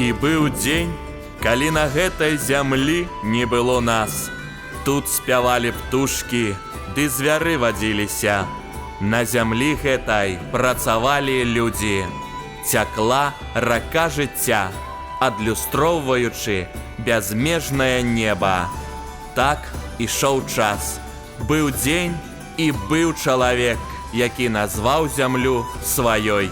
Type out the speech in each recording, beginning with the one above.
І быў дзень, калі на гэтай зямлі не было нас. Тут спявалі птушкі, ды звяры вадзіліся. На зямлі гэтай працавалі людзі. Цякла рака жыцця, адлюстроўваючы бязмежнае неба. Так ішоў час. Быў дзень і быў чалавек, які назваў зямлю сваёй.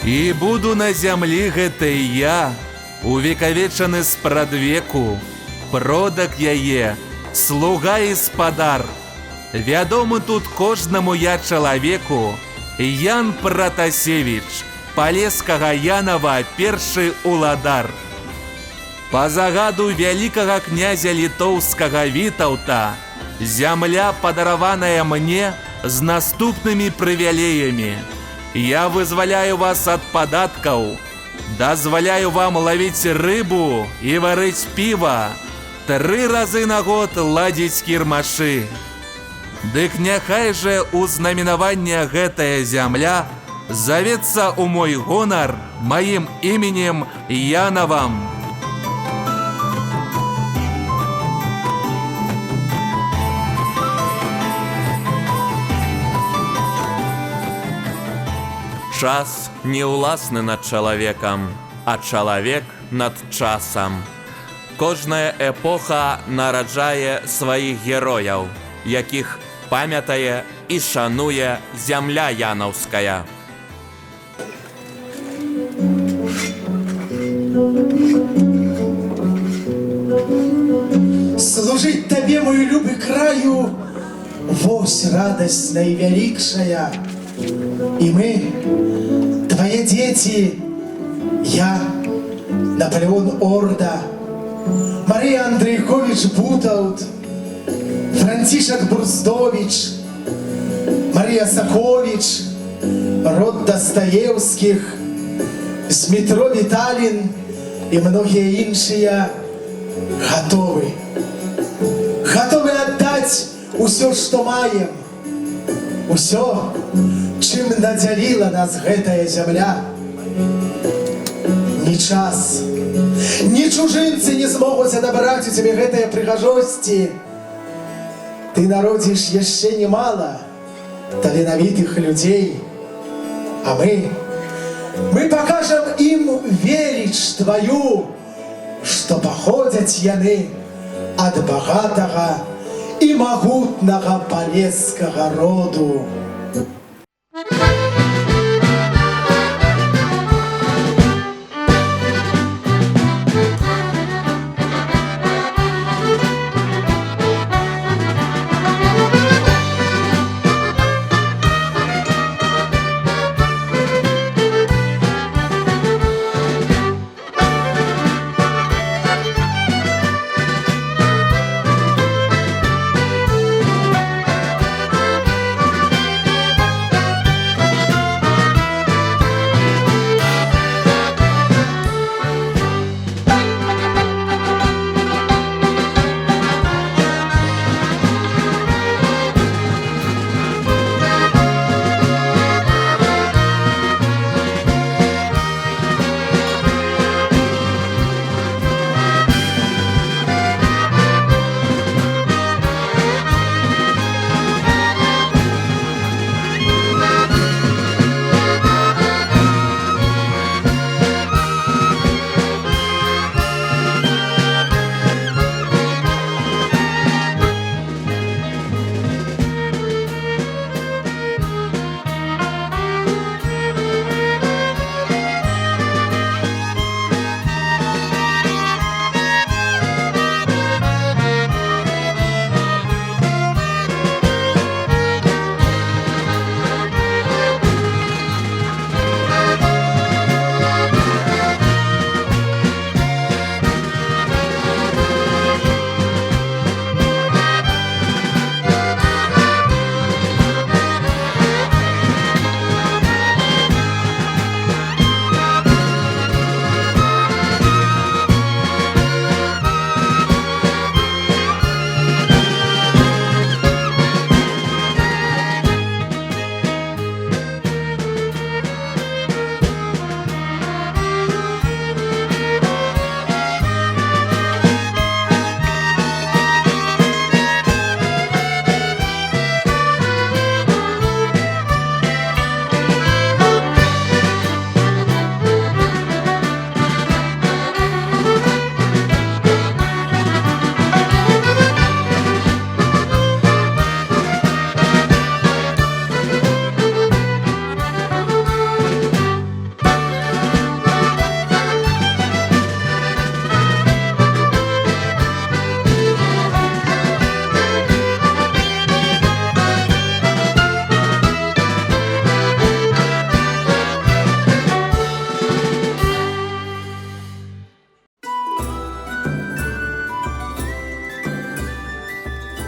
І буду на зямлі гэтай я, увекавечаны спрадвеку, продак яе, слуга і спадар. Вядомы тут кожнаму я чалавеку, Ян Пратасевіч, Палескага Янава першы уладар. Па загаду вялікага князя літоўскага Вітаўта, зямля падараваная мне з наступнымі прывілеямі. Я вызваляю вас ад падаткаў, дазваляю вам лавіць рыбу і варыць піва, 3 разы на год ладзіць кірмашы. Дык няхай жа узнаменавання гэтая зямля завецца ў мой гонар маім іменем Янавам. Час не ўласны над чалавекам, а чалавек над часам. Кожная эпоха нараджае сваіх герояў, якіх памятае і шануе зямля янаўская. Служыць табе, мой любы краю, вось радасць найвялікшая. І мы, твои дети, я, Наполеон Орда, Мария Андрейкович Бутаут, Франтишек Бурздович, Мария Сакович, род Достоевских, Змитро Виталин и многие іншие готовы. Готовы отдать усё, что маем, усё, чым надзяліла нас гэтая зямля. Ні час, ні чужынцы не змогуць адабраць у цябе гэтыя прыгажосці. Ты народзіш яшчэ немала таленавітых людзей, а мы пакажам ім веліч тваю, што паходзяць яны ад багатага і магутнага палескага роду.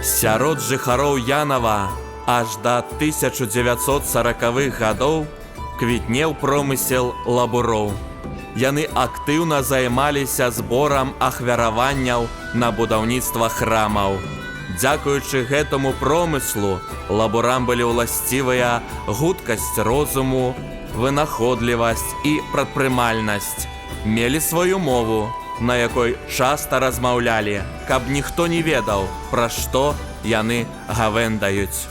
Сярод жыхароў Янава аж да 1940-х гадоў квітнеў промысел лабуроў. Яны актыўна займаліся зборам ахвяраванняў на будаўніцтва храмаў. Дзякуючы гэтаму промыслу лабурам былі ўласцівыя гуткасць розуму, вынаходлівасць і прадпрымальнасць. Мелі сваю мову, на якой часта размаўлялі, каб ніхто не ведаў, пра што яны гавэндаюць.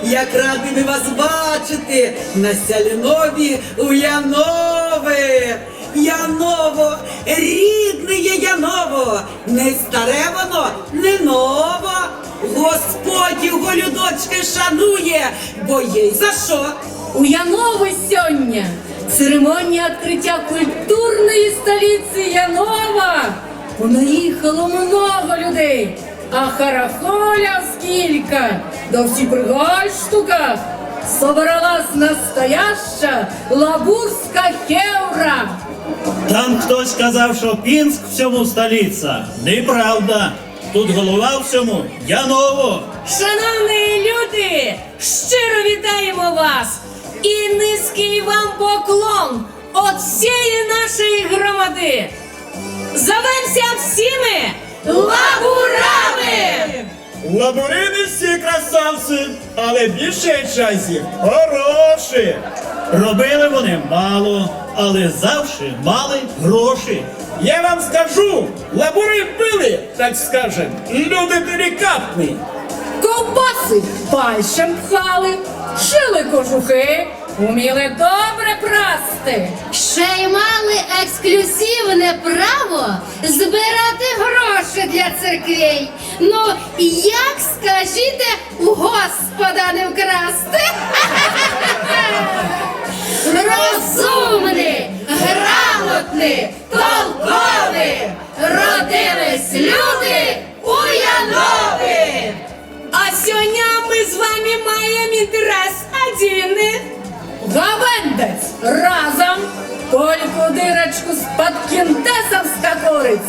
Як раді ми вас бачити на Сялінові у Янове. Яново, рідне є Яново, не старе воно, не ново. Господь його людочки шанує, бо є й за що. У Янове сьогодні церемонія відкриття культурної столиці Янова. Понаїхало много людей, а харахоля скільки, да всі при гальштуках. Собралась настояща лабурська хевра. Там хтось сказав, що Пінськ всьому столиця. Неправда. Тут голова всьому Яново. Шановні люди, щиро вітаємо вас і низький вам поклон від всієї нашої громади. Зовемся всіми лабурами! Лабурини всі красавці, але більше часів хороші. Робили вони мало, але завжди мали гроші. Я вам скажу, лабури були, так скажем, люди делікатні. Ковбаси пальцем пхали, шили кожухи, уміли добре прасти. Ще й мали ексклюзивне право збирати гроші для церквей. Ну, як, скажіте, у Господа не вкрасти? Розумні, грамотні, толкові родились люди у Янові. А сьогодні ми з вами маємо інтерес один. Гавендець разом, кольку дирочку з-під кінтесом скакорить.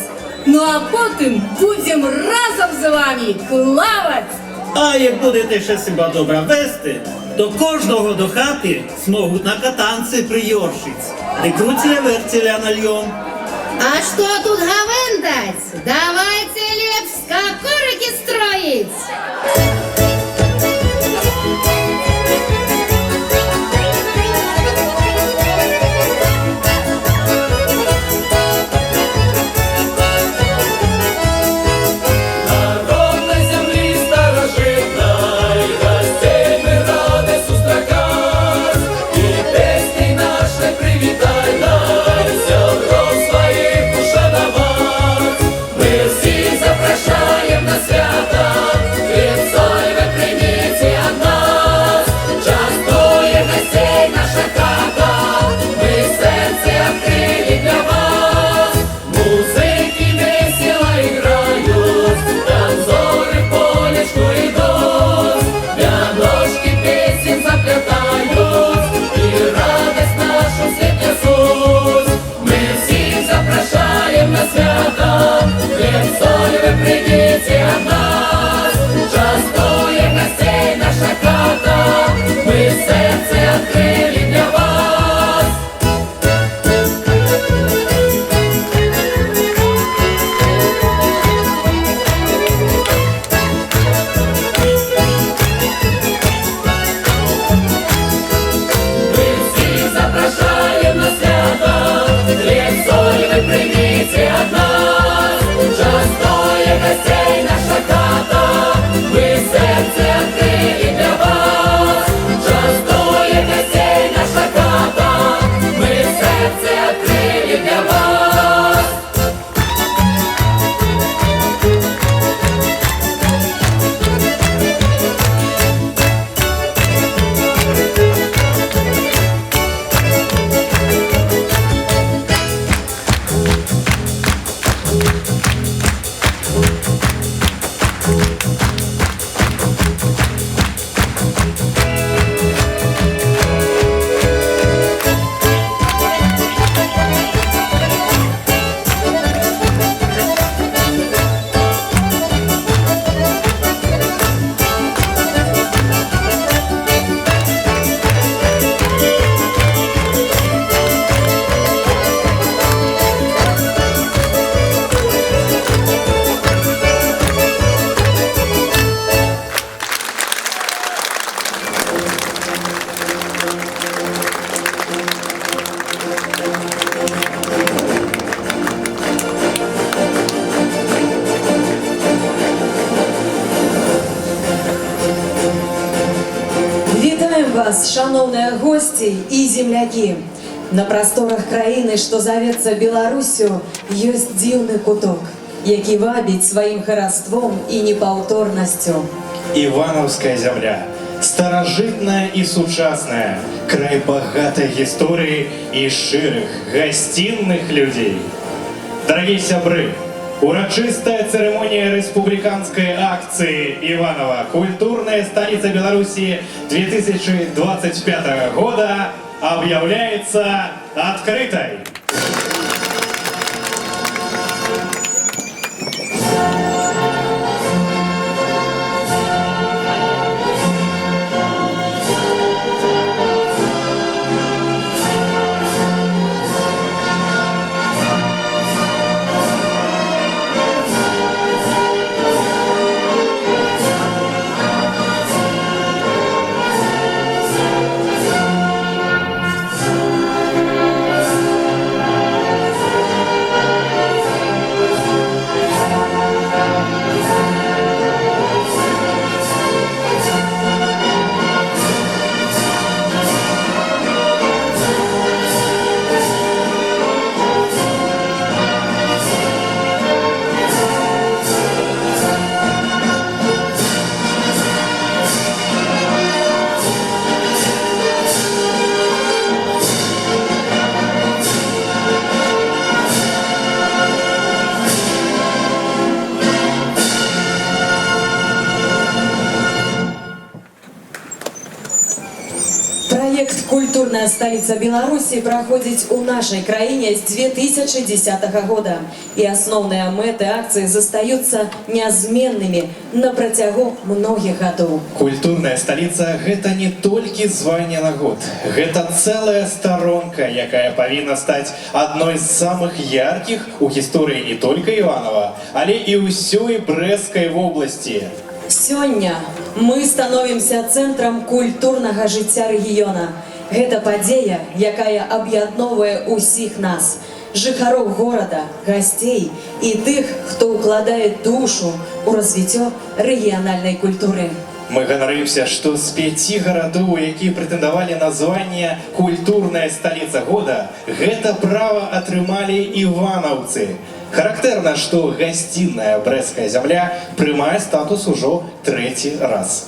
Ну а потім будемо разом з вами плавати. А як будете ще себе добре вести, то кожного до хати зможуть на катанці прийоршить. Не крутеля-вертеля нальем. А что тут гавендать? Давайте лепска корики строить. вас, шановные гости и земляки. На просторах краины, что зовется Беларусью, есть дивный куток, який вабить своим хараством и непаўторнасцю. Ивановская земля. Старожитная и сучасная. Край богатой истории и ширых, гостинных людей. Дорогие сябры, урочистая церемония республиканской акции Иваново «Культурная столица Беларуси 2025 года» объявляется открытой. Проект «Культурная столица Беларуси» проходит у нашей краине с 2010 года. И основные мэты акции застаются неизменными на протягу многих годов. Культурная столица – это не только звание на год. Это целая сторонка, якая повинна стать одной из самых ярких у истории не только Иванова, але и усей Брестской области. Сёння мы становимся цэнтрам культурнага жыцця рэгіёна. Гэта падзея, якая аб'ядноўвае ўсіх нас, жыхароў горада, гасцей і тых, хто ўкладае душу ў развіццё рэгіянальнай культуры. Мы ганаримся, что с 5 городов, якія претендовали на звание «Культурная столица года», это право отрымали ивановцы. Характерно, что гостиная Брестская земля прымае статус ужо 3-й раз.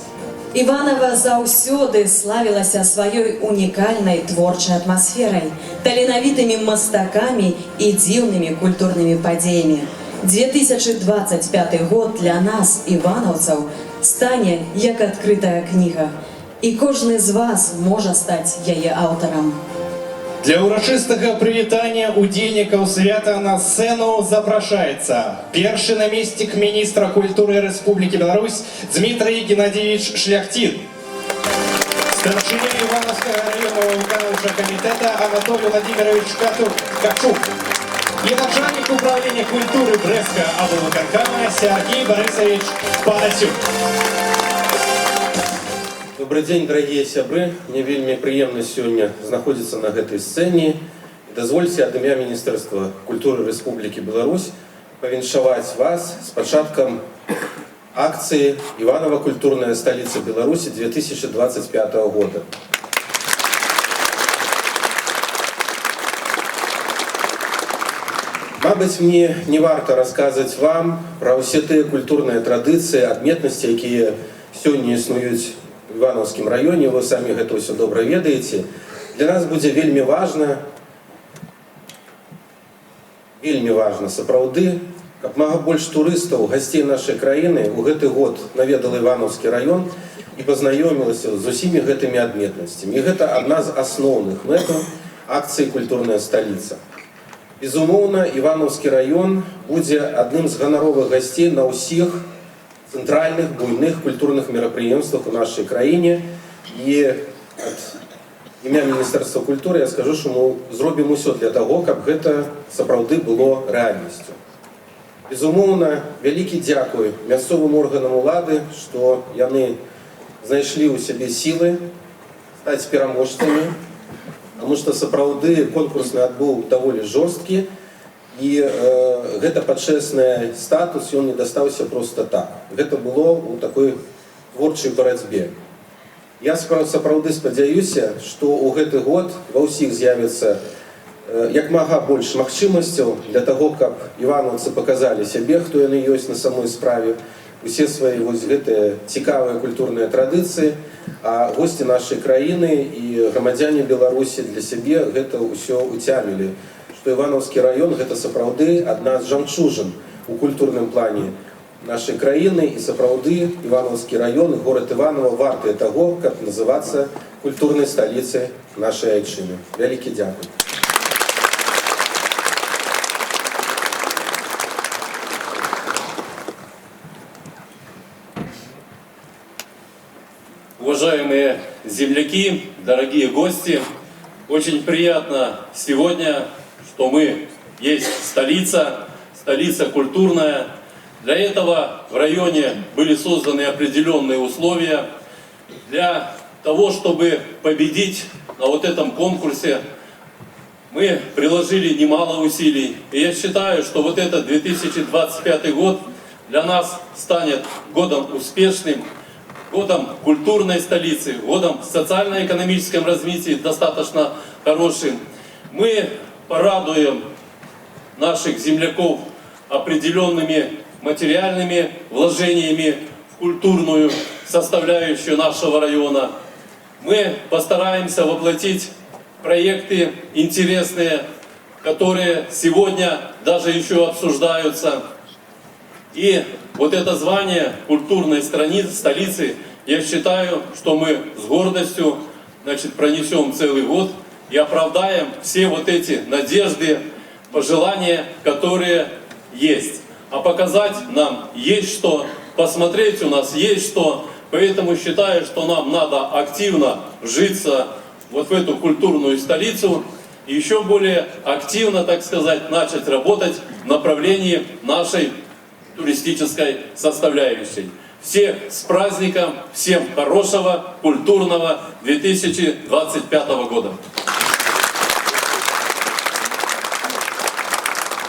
Иваново заўсёды славілася сваёй унікальнай творчай атмасферай, таленавітымі мастакамі і дзіўнымі культурнымі падзеямі. 2025 год для нас, ивановцаў, стане як адкрытая кніга. І кожны з вас можа стаць яе аўтарам. Для урочистого привітання удзельнікаў свята на сцену запрашаецца першы намеснік міністра культуры Республики Беларусь Дмитрий Геннадьевич Шляхтин, старшыня Ивановского районного выканаўчага комитета Анатолий Владимирович Качук и начальник управления культуры Брестского облвыканкама Сергей Борисович Паласюк. Добрый день, дорогие сябры. Мне вельмі прыемна сегодня находиться на этой сцене. Дозвольте от імя Министерства культуры Республики Беларусь повіншаваць вас с пачаткам акции Иваново «Культурная столица Беларуси» 2025 года. Мабыць, мне не варто рассказывать вам про все те культурные традиции, адметности, якія сёння існуюць в Ивановском районе, вы сами это все добра ведаете. Для нас будет вельмі важно сапраўды, каб мага больш турыстаў, гостей нашей краіны у гэты год наведал Ивановский район и познаёмілася з усімі гэтымі адметнасцямі. И это одна з асноўных мэтаў акции «Культурная столица». Безумоўна, Ивановский район будет одним из гоноровых гостей на усіх центральных буйных культурных мерапрыемствах у нашей краіне. И от імя Министерства культуры я скажу, что мы зробім усё для того, каб гэта сапраўды было рэальнасцю. Безумоўна, вялікі дзякуй мясцовым органам улады, што яны знайшлі ў сябе сілы стаць пераможцамі, потому что сапраўды конкурсны адбыў даволі жорсткі. И гэта пачэсны статус, ён не дастаўся просто так. Гэта было у такой творчай барацьбе. Я сапраўды спадзяюся, што ў гэты год ва ўсіх з'явіцца як мага больш магчымасцяў для таго, каб іванаўцы паказалі сябе, хто яны ёсць на самой справе, усе свае вось гэтыя цікавыя культурныя традыцыі, а госці нашай краіны і грамадзяне Беларусі для сябе гэта ўсё уцямілі, што Іванаўскі раён гэта сапраўды адна з жамчужын у культурным плане нашай краіны, і сапраўды Іванаўскі раён і горад Іванова вартыя таго, каб называцца культурнай сталіцай нашай айчыны. Вялікі дзякуй. Уважаемые земляки, дорогие гости, очень приятно сегодня, что мы есть столица, столица культурная. Для этого в районе были созданы определенные условия для того, чтобы победить на вот этом конкурсе. Мы приложили немало усилий, и я считаю, что вот этот 2025 год для нас станет годом успешным, годом культурной столицы, годом в социально-экономическом развитии достаточно хорошим. Мы порадуем наших земляков определенными материальными вложениями в культурную составляющую нашего района. Мы постараемся воплотить проекты интересные, которые сегодня даже еще обсуждаются. И вот это звание культурной столицы, я считаю, что мы с гордостью, пронесем целый год и оправдаем все вот эти надежды, пожелания, которые есть. А показать нам есть что, посмотреть у нас есть что, поэтому считаю, что нам надо активно вжиться вот в эту культурную столицу и еще более активно, так сказать, начать работать в направлении нашей туристической составляющей. Всех с праздником, всем хорошего, культурного 2025 года.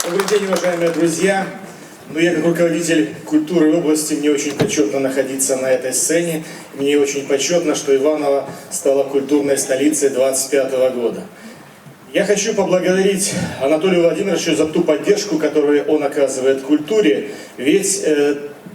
Добрый день, уважаемые друзья. Я как руководитель культуры области, мне очень почетно находиться на этой сцене. Мне очень почетно, что Иваново стала культурной столицей 2025 года. Я хочу поблагодарить Анатолия Владимировича за ту поддержку, которую он оказывает культуре. Ведь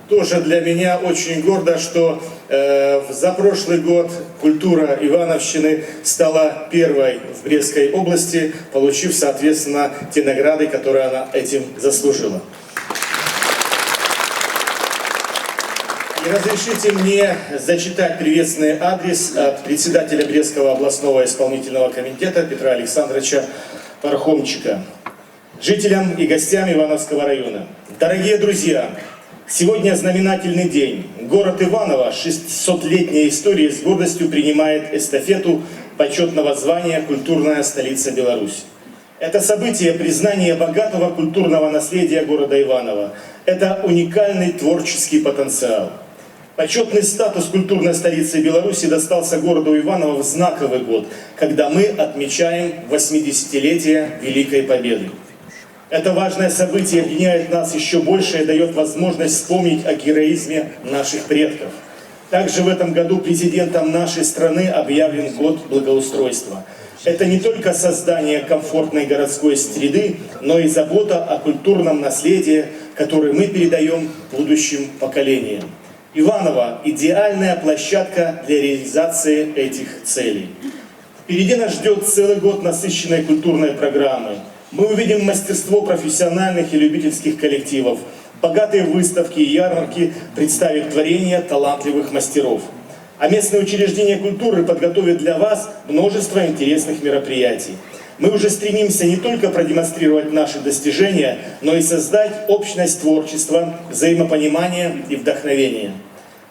тоже для меня очень гордо, что за прошлый год культура Ивановщины стала первой в Брестской области, получив, соответственно, те награды, которые она этим заслужила. И разрешите мне зачитать приветственный адрес от председателя Брестского областного исполнительного комитета Петра Александровича Пархомчика. Жителям и гостям Ивановского района. Дорогие друзья, сегодня знаменательный день. Город Иваново 600-летней истории с гордостью принимает эстафету почетного звания «Культурная столица Беларуси». Это событие признания богатого культурного наследия города Иваново. Это уникальный творческий потенциал. Почетный статус культурной столицы Беларуси достался городу Иваново в знаковый год, когда мы отмечаем 80-летие Великой Победы. Это важное событие объединяет нас еще больше и дает возможность вспомнить о героизме наших предков. Также в этом году президентом нашей страны объявлен год благоустройства. Это не только создание комфортной городской среды, но и забота о культурном наследии, которое мы передаем будущим поколениям. Иваново – идеальная площадка для реализации этих целей. Впереди нас ждет целый год насыщенной культурной программы. Мы увидим мастерство профессиональных и любительских коллективов, богатые выставки и ярмарки представят творения талантливых мастеров. А местные учреждения культуры подготовят для вас множество интересных мероприятий. Мы уже стремимся не только продемонстрировать наши достижения, но и создать общность творчества, взаимопонимания и вдохновения.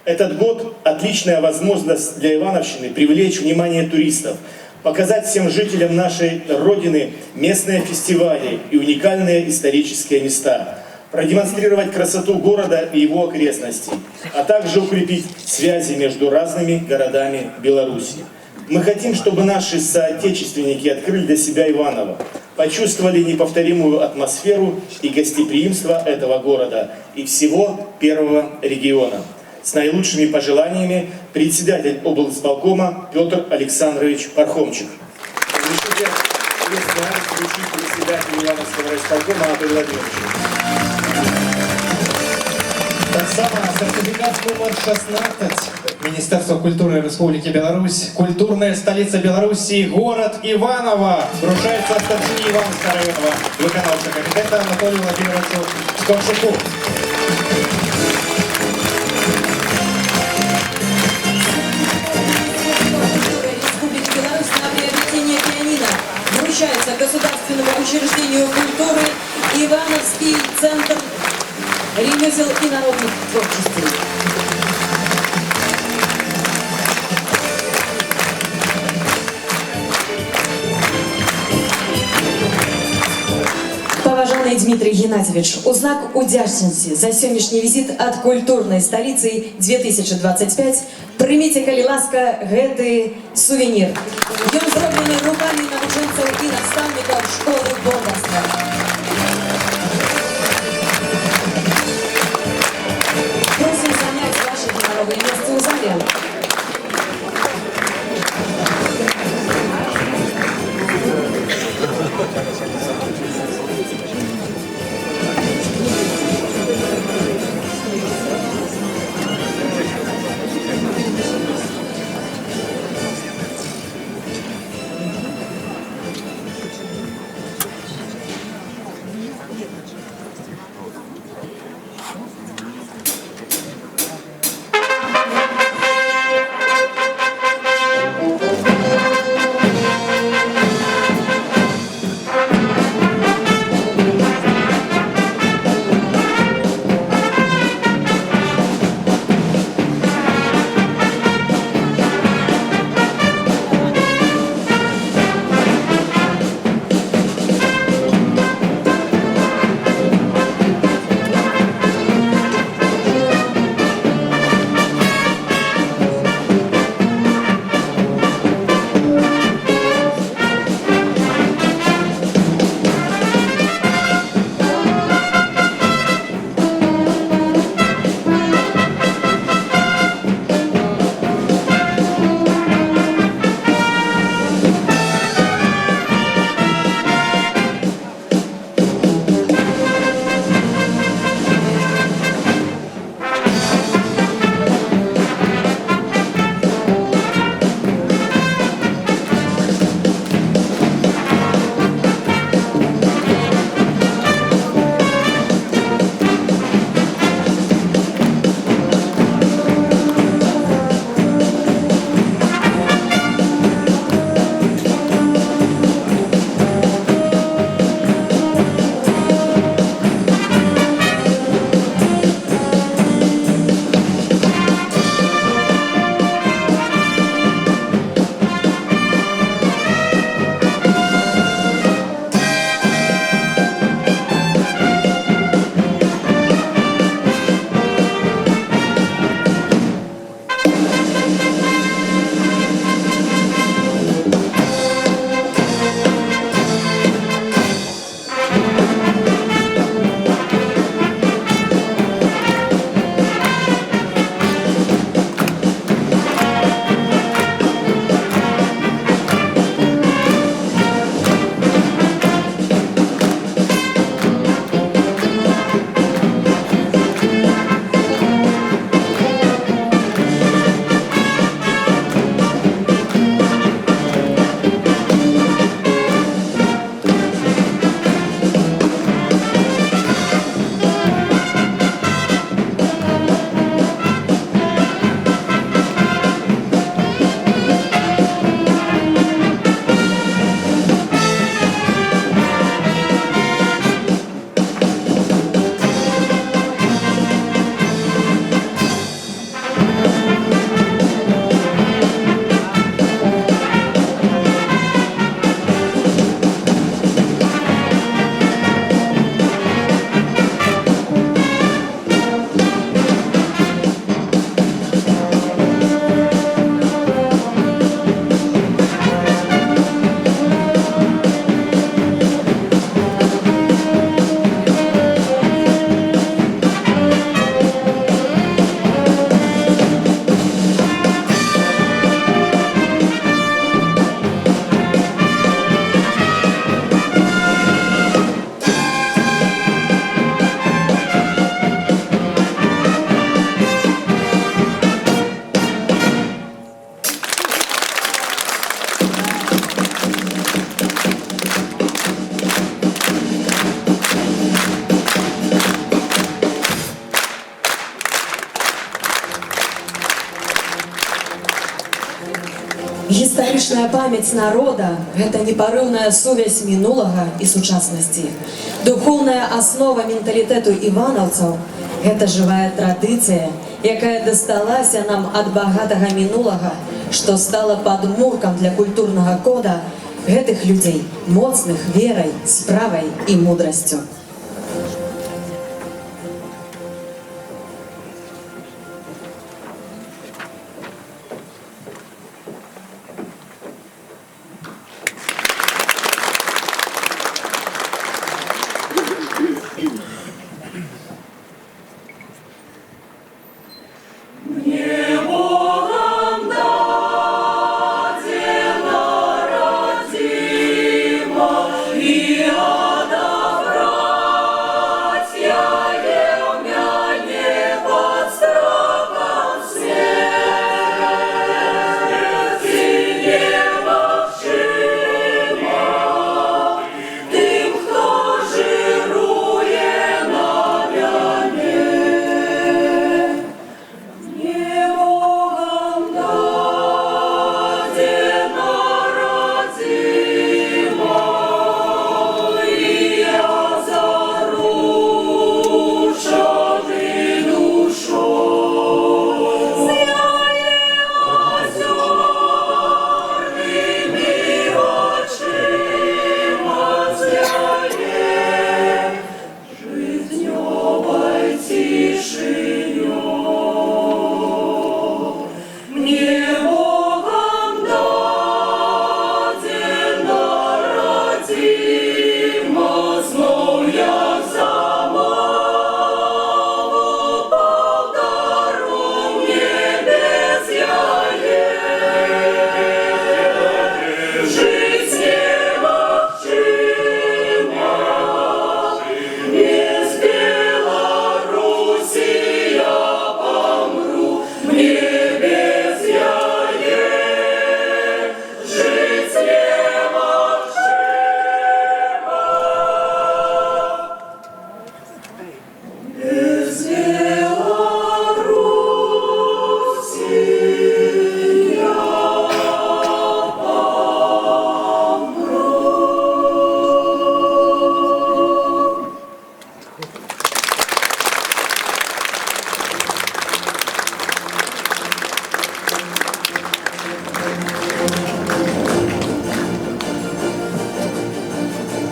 Этот год – отличная возможность для Ивановщины привлечь внимание туристов, показать всем жителям нашей Родины местные фестивали и уникальные исторические места, продемонстрировать красоту города и его окрестностей, а также укрепить связи между разными городами Беларуси. Мы хотим, чтобы наши соотечественники открыли для себя Иваново, почувствовали неповторимую атмосферу и гостеприимство этого города и всего первого региона. С наилучшими пожеланиями председатель облсполкома Петр Александрович Пархомчик. Разрешите приветственный адрес вручить председателю Ивановского райисполкома Анатолию Владимировичу. Так само сертификат номер 16 Министерства культуры Республики Беларусь, культурная столица Беларуси, город Иваново, вручается старшине Ивановского районного виконавчого комитета Анатолию Владимировичу Скорчуку. Республики Беларусь на приобретение пианино вручается государственному учреждению культуры Ивановский центр ремесел и народных творчеств. Паважаны Дмитрий Геннадьевич, у знак удзячнасці за сённяшні візіт ад культурнай сталіцы 2025 прыміце, калі ласка, гэты сувенір. Ён зроблены рукамі навучэнцаў і настаўнікаў школы бондарства. Просім заняць ваши гоноровые месцы ў зале. Гістарычная памяць народа – гэта непарыўная сувязь мінулага і сучаснасці. Духоўная аснова менталітэту іванаўцаў – гэта жывая традыцыя, якая дасталася нам ад багатага мінулага, што стала падмуркам для культурнага кода гэтых людзей, моцных верай, справай і мудрасцю.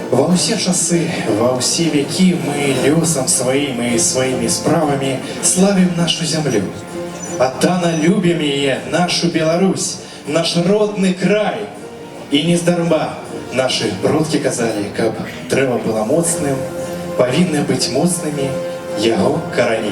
Во все часы, во все веки мы лесом своим и своими справами славим нашу землю. Оттана любим ее, нашу Беларусь, наш родный край. И нездарма наши продки казали, каб древо было моцным, повинны быть моцными его корони.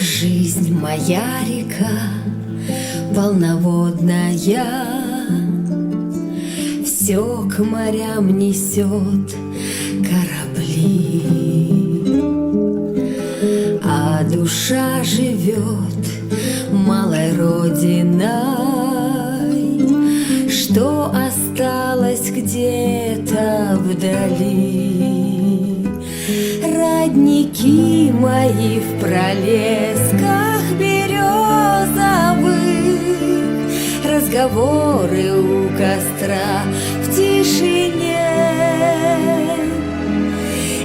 Жизнь моя река, полноводная, все к морям несет корабли, а душа живет малой родиной, что осталось где-то вдали. Родники мои в пролесках березовых, разговоры у костра в тишине,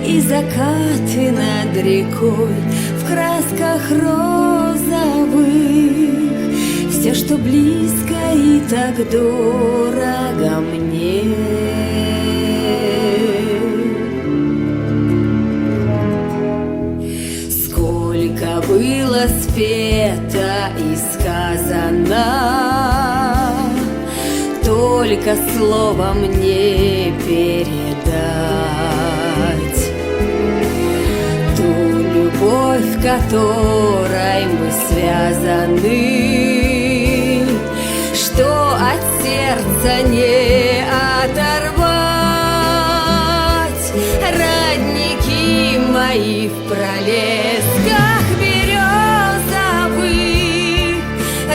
и закаты над рекой в красках розовых. Все, что близко и так дорого мне. Было спето и сказано, только словом не передать ту любовь, которой мы связаны, что от сердца не оторвать. Родники мои в пролесках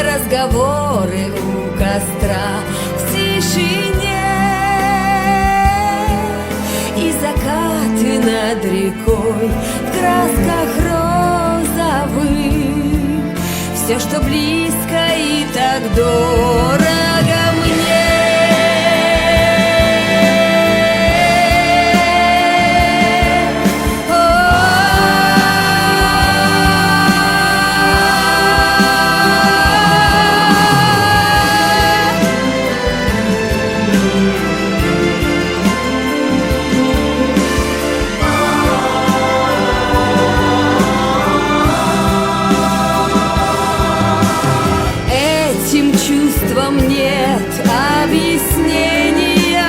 разговоры у костра в тишине. И закаты над рекой в красках розовых. Все, что близко и так дорого мне. Этим чувствам нет объяснения.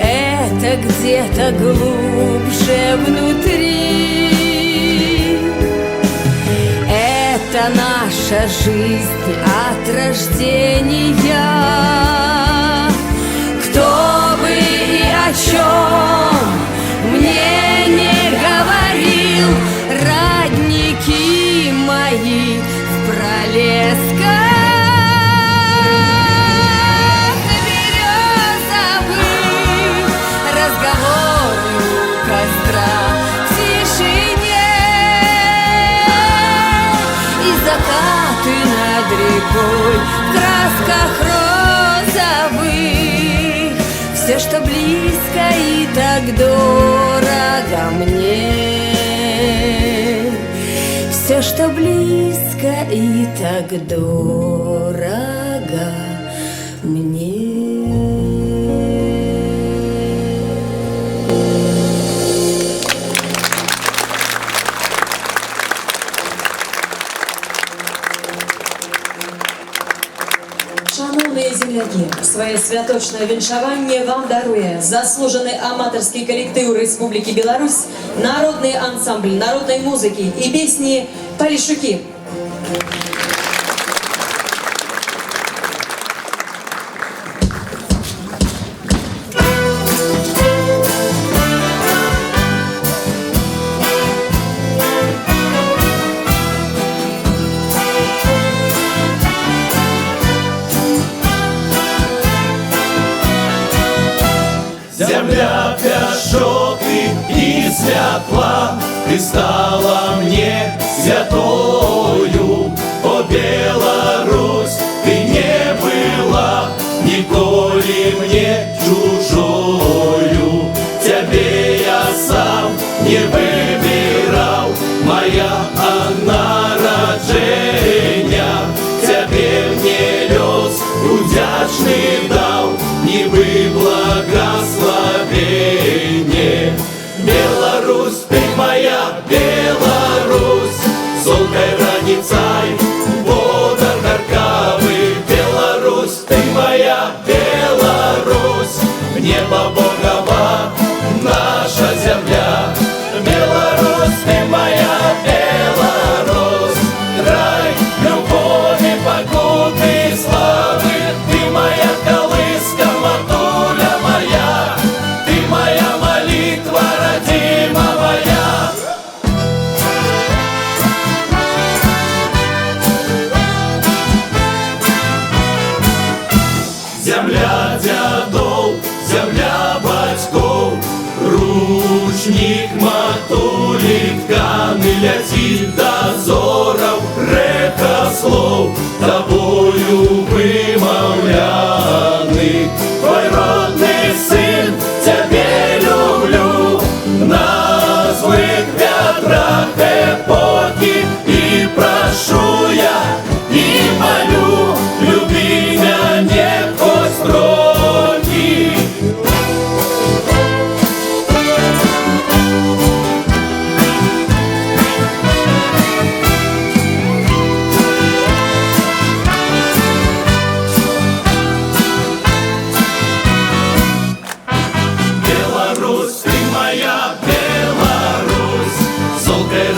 Это где-то глубже внутри. Это наша жизнь от рождения. Кто бы и о чем мне не говорил, родники мои в пролесках березовых, разговоры у костра в тишине. И закаты над рекой в красках розовых. Все, что близко и так дорого мне. Все, что близко и так дорого мне. Шановні земляки, своє святочне віншавання вам дарує заслужений аматорський колектив Республіки Білорусь, народний ансамбль народної музики і пісні «Полішуки». Земля пяшоты и святла, Ты стала мне святою. О, Беларусь, Ты не была николи мне чужою. Тебе я сам не выбирал, моя одна рождения. Тебе мне лёс удячный дал, небы благословение. Беларусь, ты моя Беларусь, золотой раницей, водар горкавый. Беларусь, ты моя Беларусь, небо Богова, наша земля. Беларусь, ты моя Беларусь, край любови, покуты и славы. Ты моя колыска, матуля моя, ты моя молитва родимая. Земля дядов, земля батьков, ручник матули тканы, летит дозоров, река слов, тобою вымовляны. Твой родный сын, тебе люблю, на злых ветрах эпохи, и прошу я, и молю, люби меня не хоть строки. Беларусь, ты моя Беларусь, золотая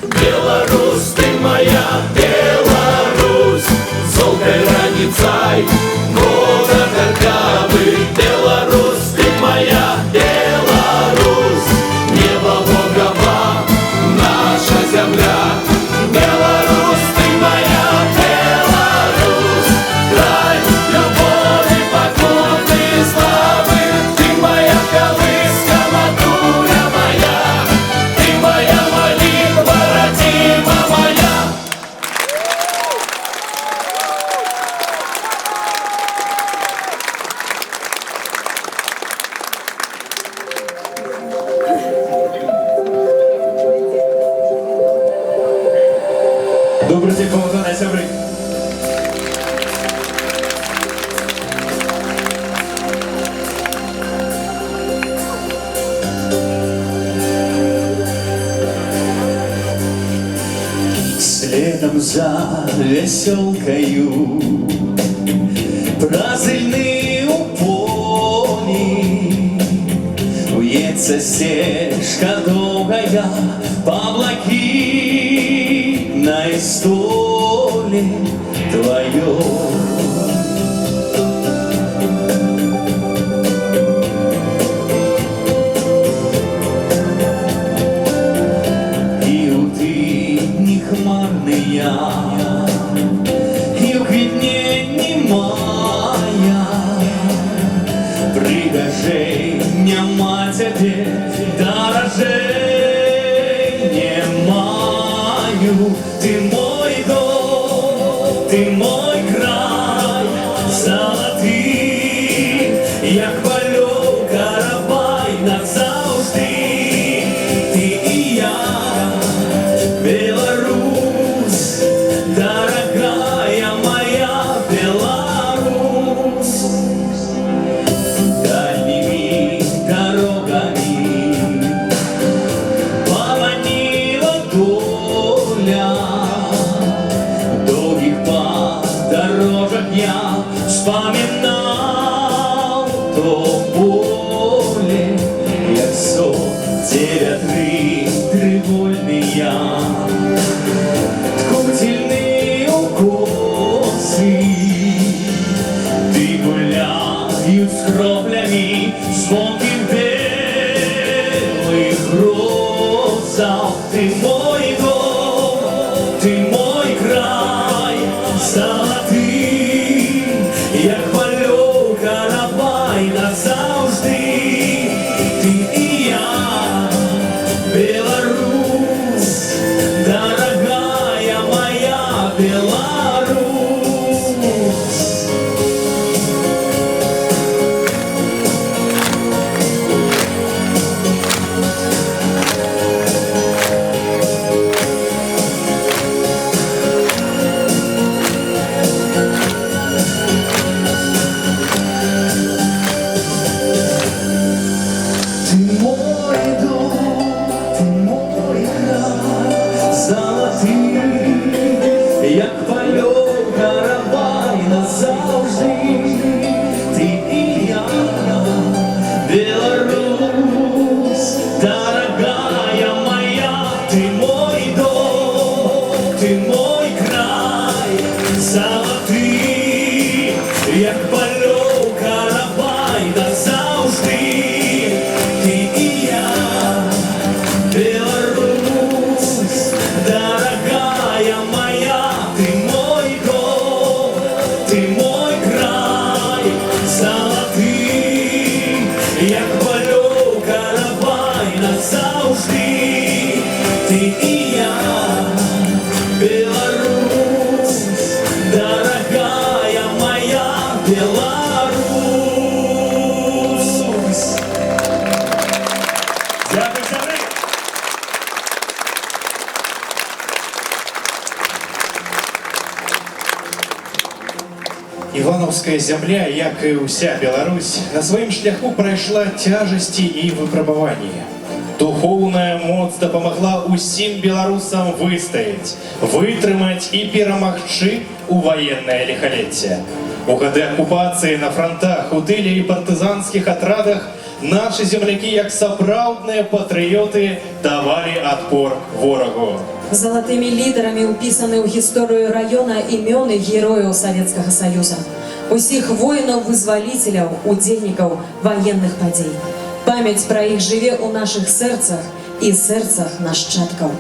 Беларусь, ты моя Беларусь, золотой раницей года каркавы. Беларусь, ты моя Беларусь, небо Богова, наша земля. Беларусь, ты моя Беларусь, край любови, покорны и славы. Ты моя колыска, матуля моя, ты моя молитва, родима моя. Добрый день, полотна, сябры. Следом за веселкою празыльны у полі уецца стежка доўгая па блакітнай столі тваёй. Хмарныя і ў квітненні мая прыгажэй няма цябе, даражэй не маю. Ты мой дом, ты мой край залаты, як палёў карабай назаўжды. Ты і я, Беларусь, дорогая моя Беларусь, дальними дорогами поманила доля. В долгих подорожах я вспоминал то поле, як сон, те ветры треугольные, ткутельные укосы. Ты гуляют с кроплями звонких белых розов. Ты мой дом, ты мой край золотый, як палёў карабай назаўжды. Ты і я, Беларусь, дорогая моя Беларусь. Ты мой дом, ты мой край золотый, як палёў карабай назаўжды. Ты і я, Беларусь, дорогая моя. Ты мой дом, ты мой край золотый, як палёў карабай назаўжды. Ты і я, Беларусь, дорогая моя. Ты мой дом, ты мой край золотый, як палёў карабай назаўжды. Ты і я, Беларусь, дорогая моя Беларусь. Дякую, сябры. Івановская зямля, як і уся Беларусь, на сваім шляху прайшла цяжасці і выпрабаванні. Духоўная моц дапамагла усім беларусам выстаяць, вытрымаць і перамагчы ў ваеннае ліхалецце. У гады акупацыі на фронтах, у тыле і партызанскіх атрадах наши земляки, як сапраўдныя патрыёты, давалі адпор ворагу. Золотыми литерами уписаны в историю района имены героев Советского Союза. Усіх воинов-вызволителей, удельников военных подей. Память про их живе у наших сердцах и сердцах нащадков.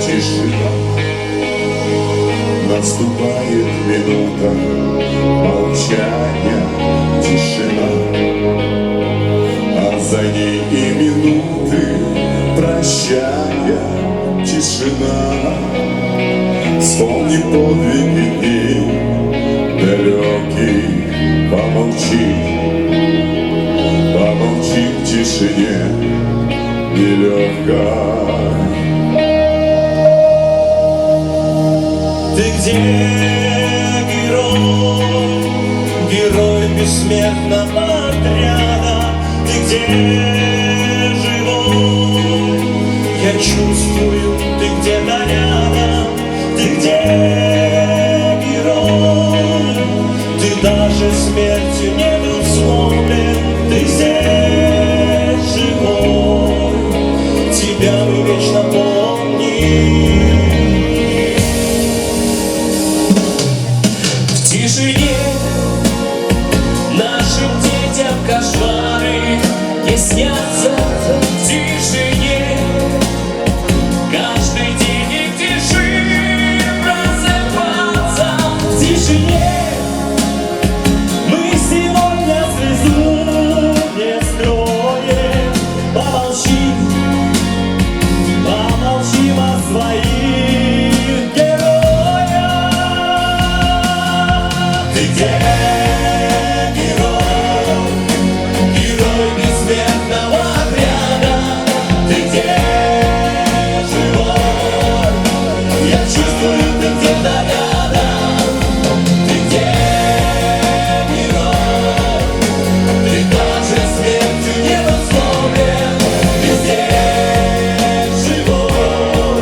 Тишина, наступает минута молчания, тишина, а за ней и минуты прощания, тишина. Вспомни подвиги дней далекий, помолчи, помолчи в тишине нелегкой. Ты где, герой, герой бессмертного отряда? Ты где, живой? Я чувствую, ты где-то рядом. Ты где, герой? Ты даже смертью не условлен. Ты здесь живой. Тебя мы вечно помним. В тишине нашим детям кошмары не снятся. В тишине каждый день и в тиши просыпаться. В тишине мы сегодня слезу не скроем. Помолчим, помолчим о своих героях. Ты где, герой, герой бессмертного отряда? Ты где, живой? Я чувствую, ты где-то рядом. Ты где, герой? Ты даже смертью не условлен. Ты здесь живой.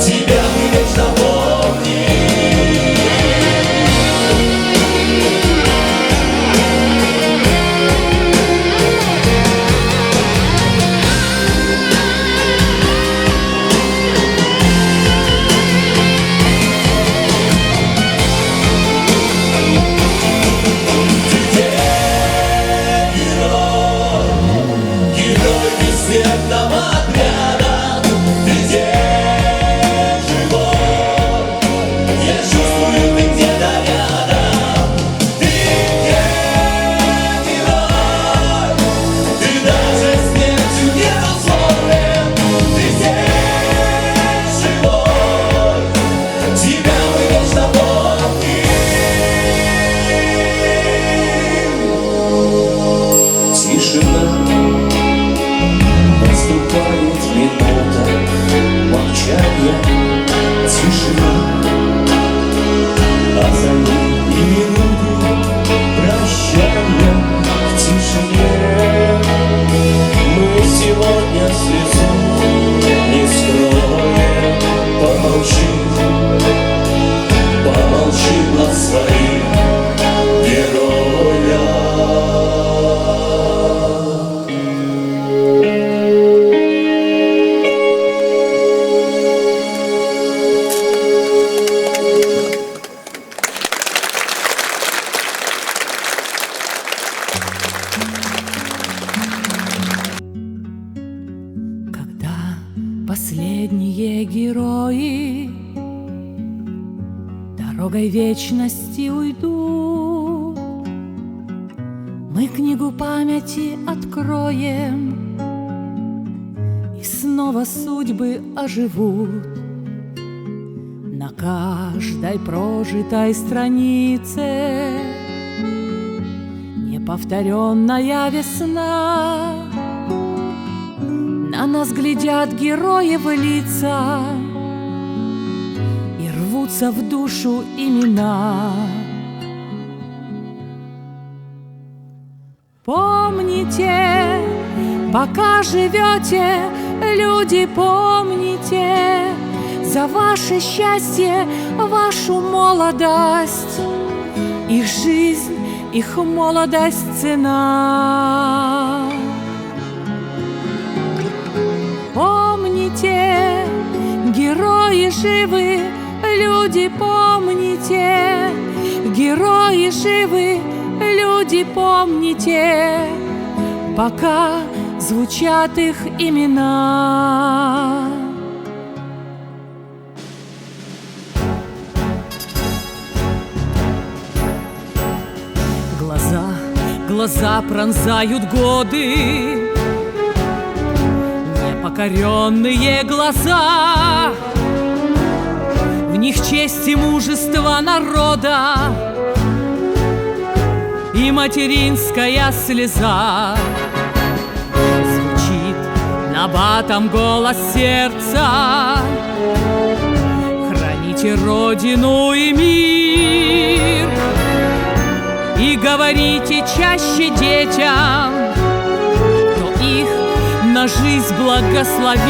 Тебя мы вечно помним. Герой бессмертного отряда. Ты где, живой? Я чувствую, ты где-то рядом. Ты где, герой? Ты даже смертью не условлен. Ты здесь живой. Тебя мы вечно помним. Тишина. Наступает минута молчания, тишина, а за ней и минуты прощания. В тишине мы сегодня слезу не скроем. Помолчи, помолчи о своих героях. Когда последние герои дорогой вечности уйдут, мы книгу памяти откроем, и снова судьбы оживут. На каждой прожитой странице неповторенная весна. На нас глядят герои в лица, и рвутся в душу имена. Помните, пока живете, люди, помните, за ваше счастье, вашу молодость. Их жизнь, их молодость цена. Помните, герои живы, люди, помните, герои живы, люди, помните, пока звучат их имена. Глаза пронзают годы, непокоренные глаза. В них честь и мужество народа и материнская слеза. Звучит набатом голос сердца: храните Родину и мир. И говорите чаще детям, кто их на жизнь благословил.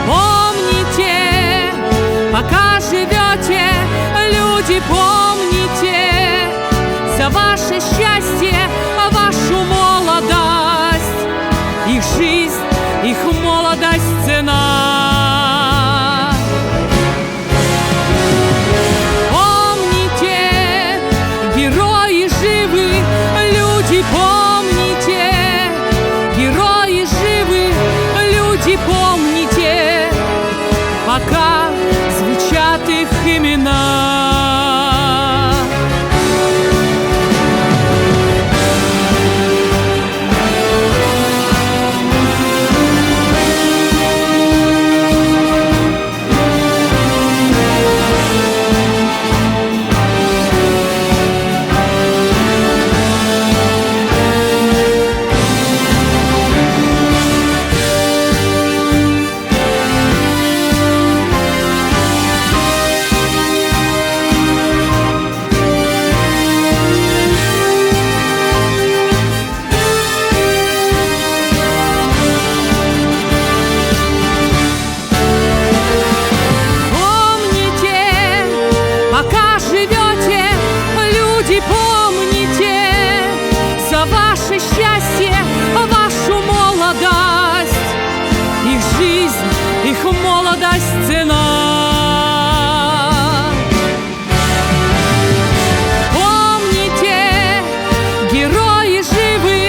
Помните, пока живете, люди, помните, за ваше счастье, вашу молодость. Их жизнь, их молодость цена. Герои живы, люди, помните, герои живы, люди, помните, пока звучат их имена. Счастье, вашу молодость, их жизнь, их молодость цена. Помните, герои живы,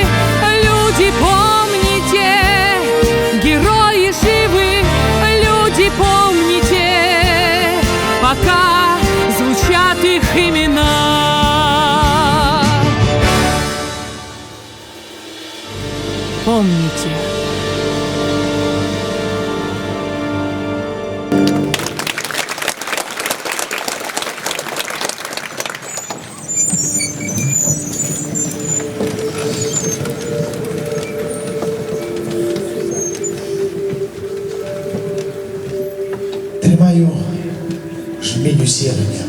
люди, помните, герои живы, люди, помните, пока звучат их имена. Помните. Тримаю жменю зелені,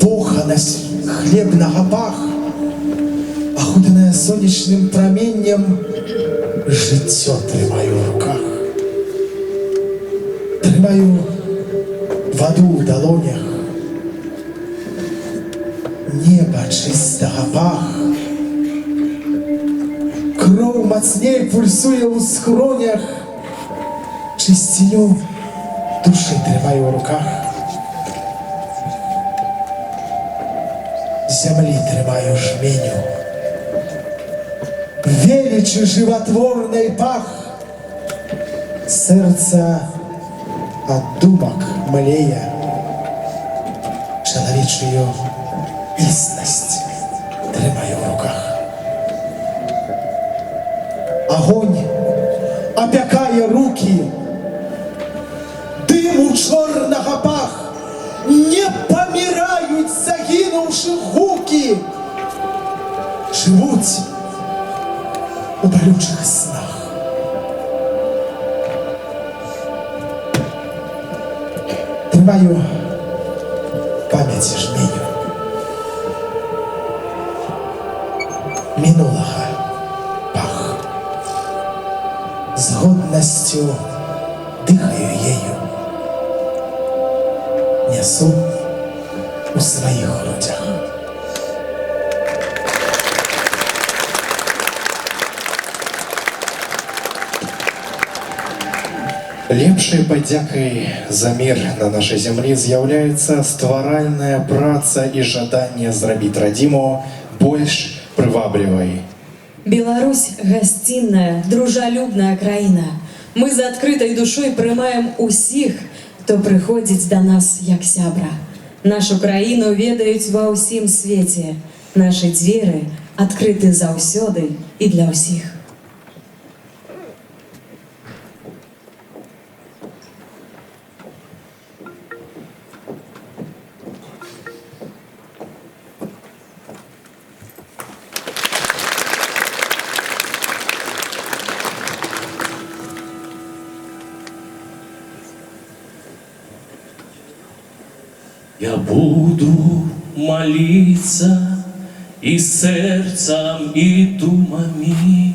поханость хлеб на гапах, охутанное сонячным променем, життя тримаю в руках. Тримаю воду в долонях, небо чистого пах. Кров мацней пульсує у скронях, чистиню души тримаю в руках. Земли тримаю жменю, величи животворний пах. Серце от думок млея, чоловічою істинність тримаю в руках. Огонь опякає руки, дим у чорного пах, не помирають загинувши гуки, живуть у болючих снах. Тримаю пам'яті жменю минулого пах, з годністю дыхаю ею, несу у своих грудях. Лепшай падзякай за мір на нашай зямлі з'яўляецца стваральная праца і жаданне зрабіць радзіму больш прываблівай. Беларусь – гостинная, дружелюбная краіна. Мы за открытой душой прымаем усіх, хто прыходзіць да нас як сябра. Нашу краіну ведаюць ва ўсім свеце. Нашы дзверы адкрыты заўсёды і для ўсіх. Я буду молиться и сердцем, и думами.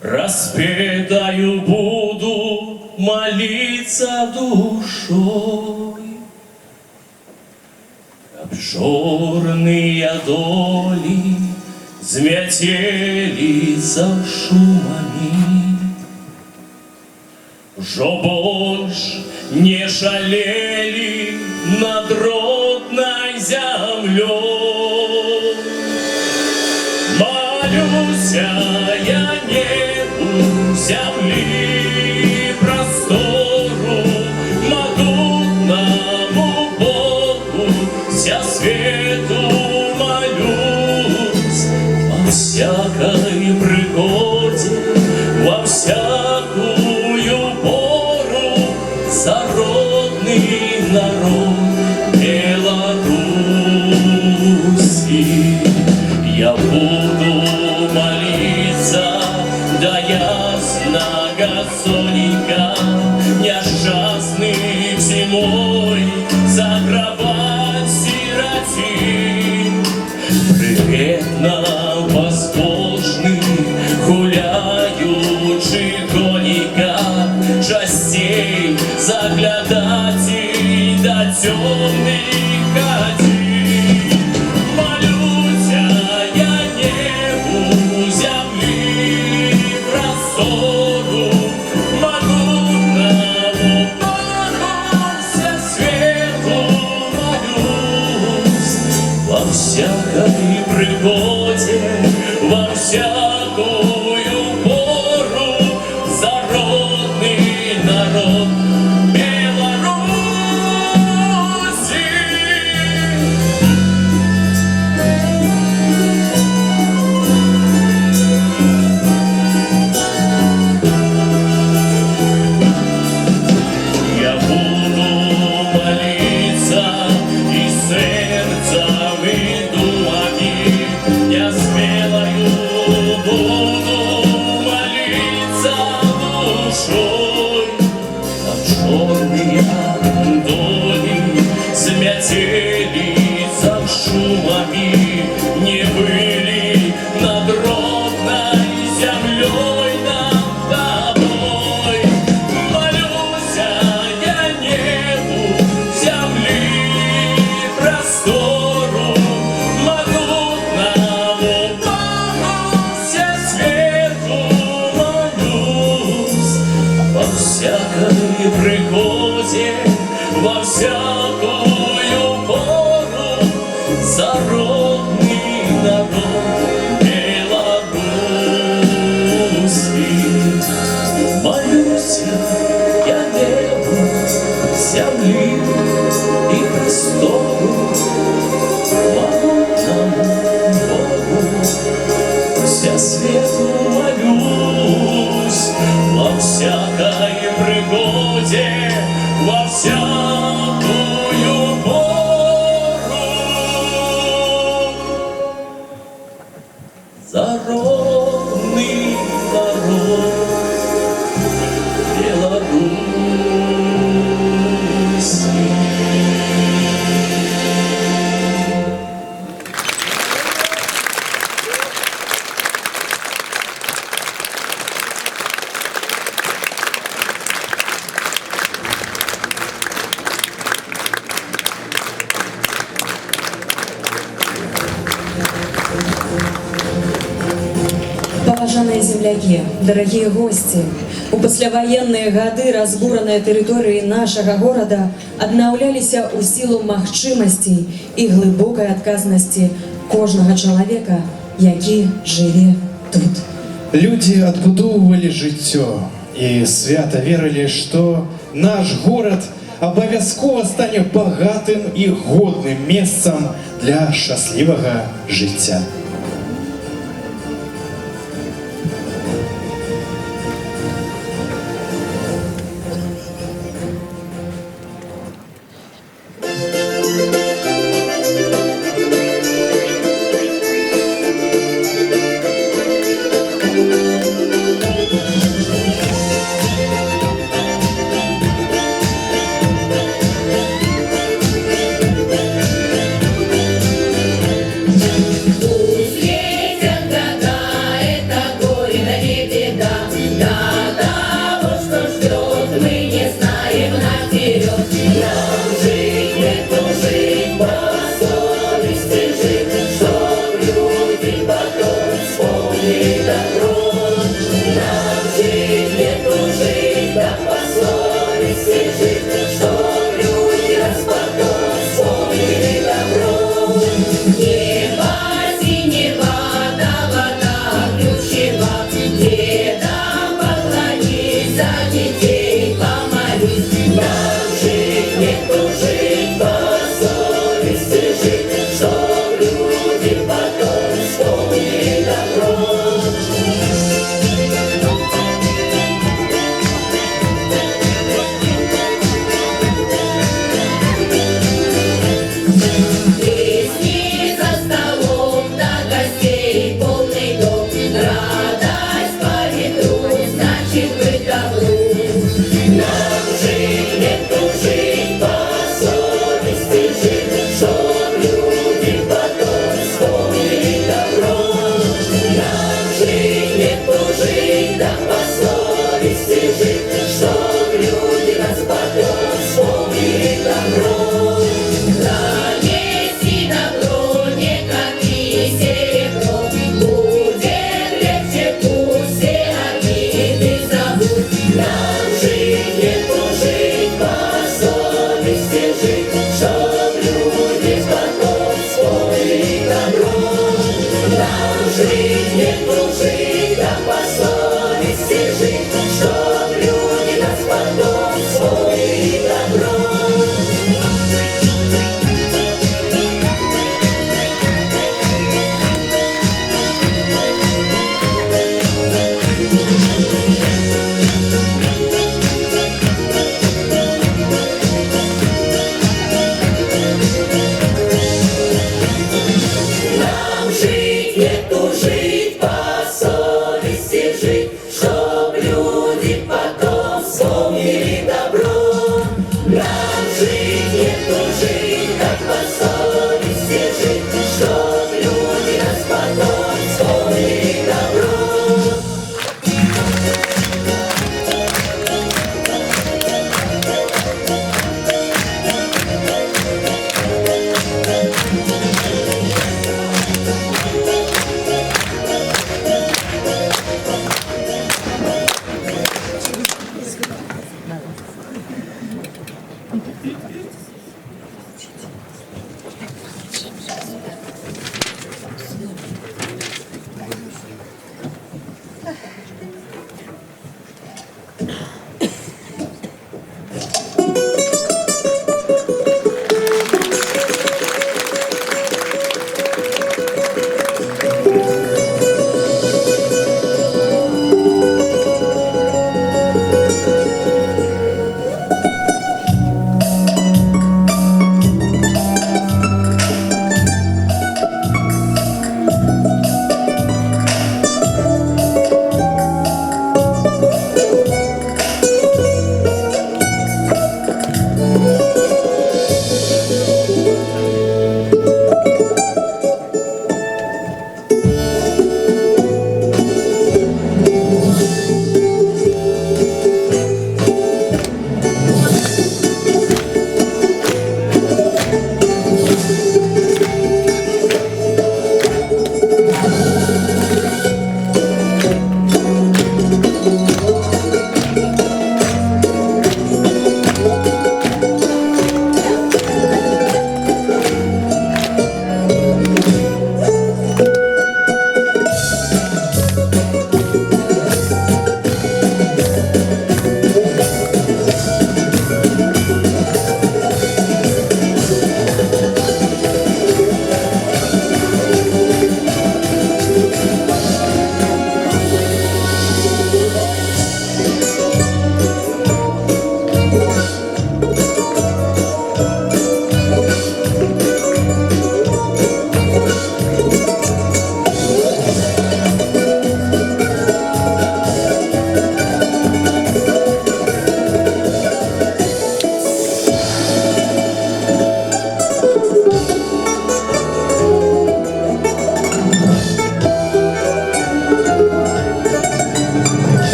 Распетаю буду молиться душой. Обжорные доли змятелись шумами. Жо больше не жалели над родной землей. Молюся я небу земли простору, могутному Богу вся свету молюсь. Во всякой пригоде, во всякую пору за родный народ Беларуси. Я буду молиться до ясного соника, несчастных зимой за кровать сиротин. Привет нам возможных гуляющих кониках, частей заглядателей до темных один. Молюся я небу земли простору, могутному Богу вся свету молюсь. Во всякой пригоде, во всякую пору за родный народ Беларуси. Я буду молиться и сердцем, и думами. земляки, дорогие гости, у пасляваенныя гады разбураныя тэрыторыі нашага горада аднаўляліся ў сілу магчымасцей і глыбокай адказнасці кожнага чалавека, які жыве тут. Люди отбудовывали жыццё и свято верили, что наш город обовязково станет богатым и годным месцем для счастливого жыцця.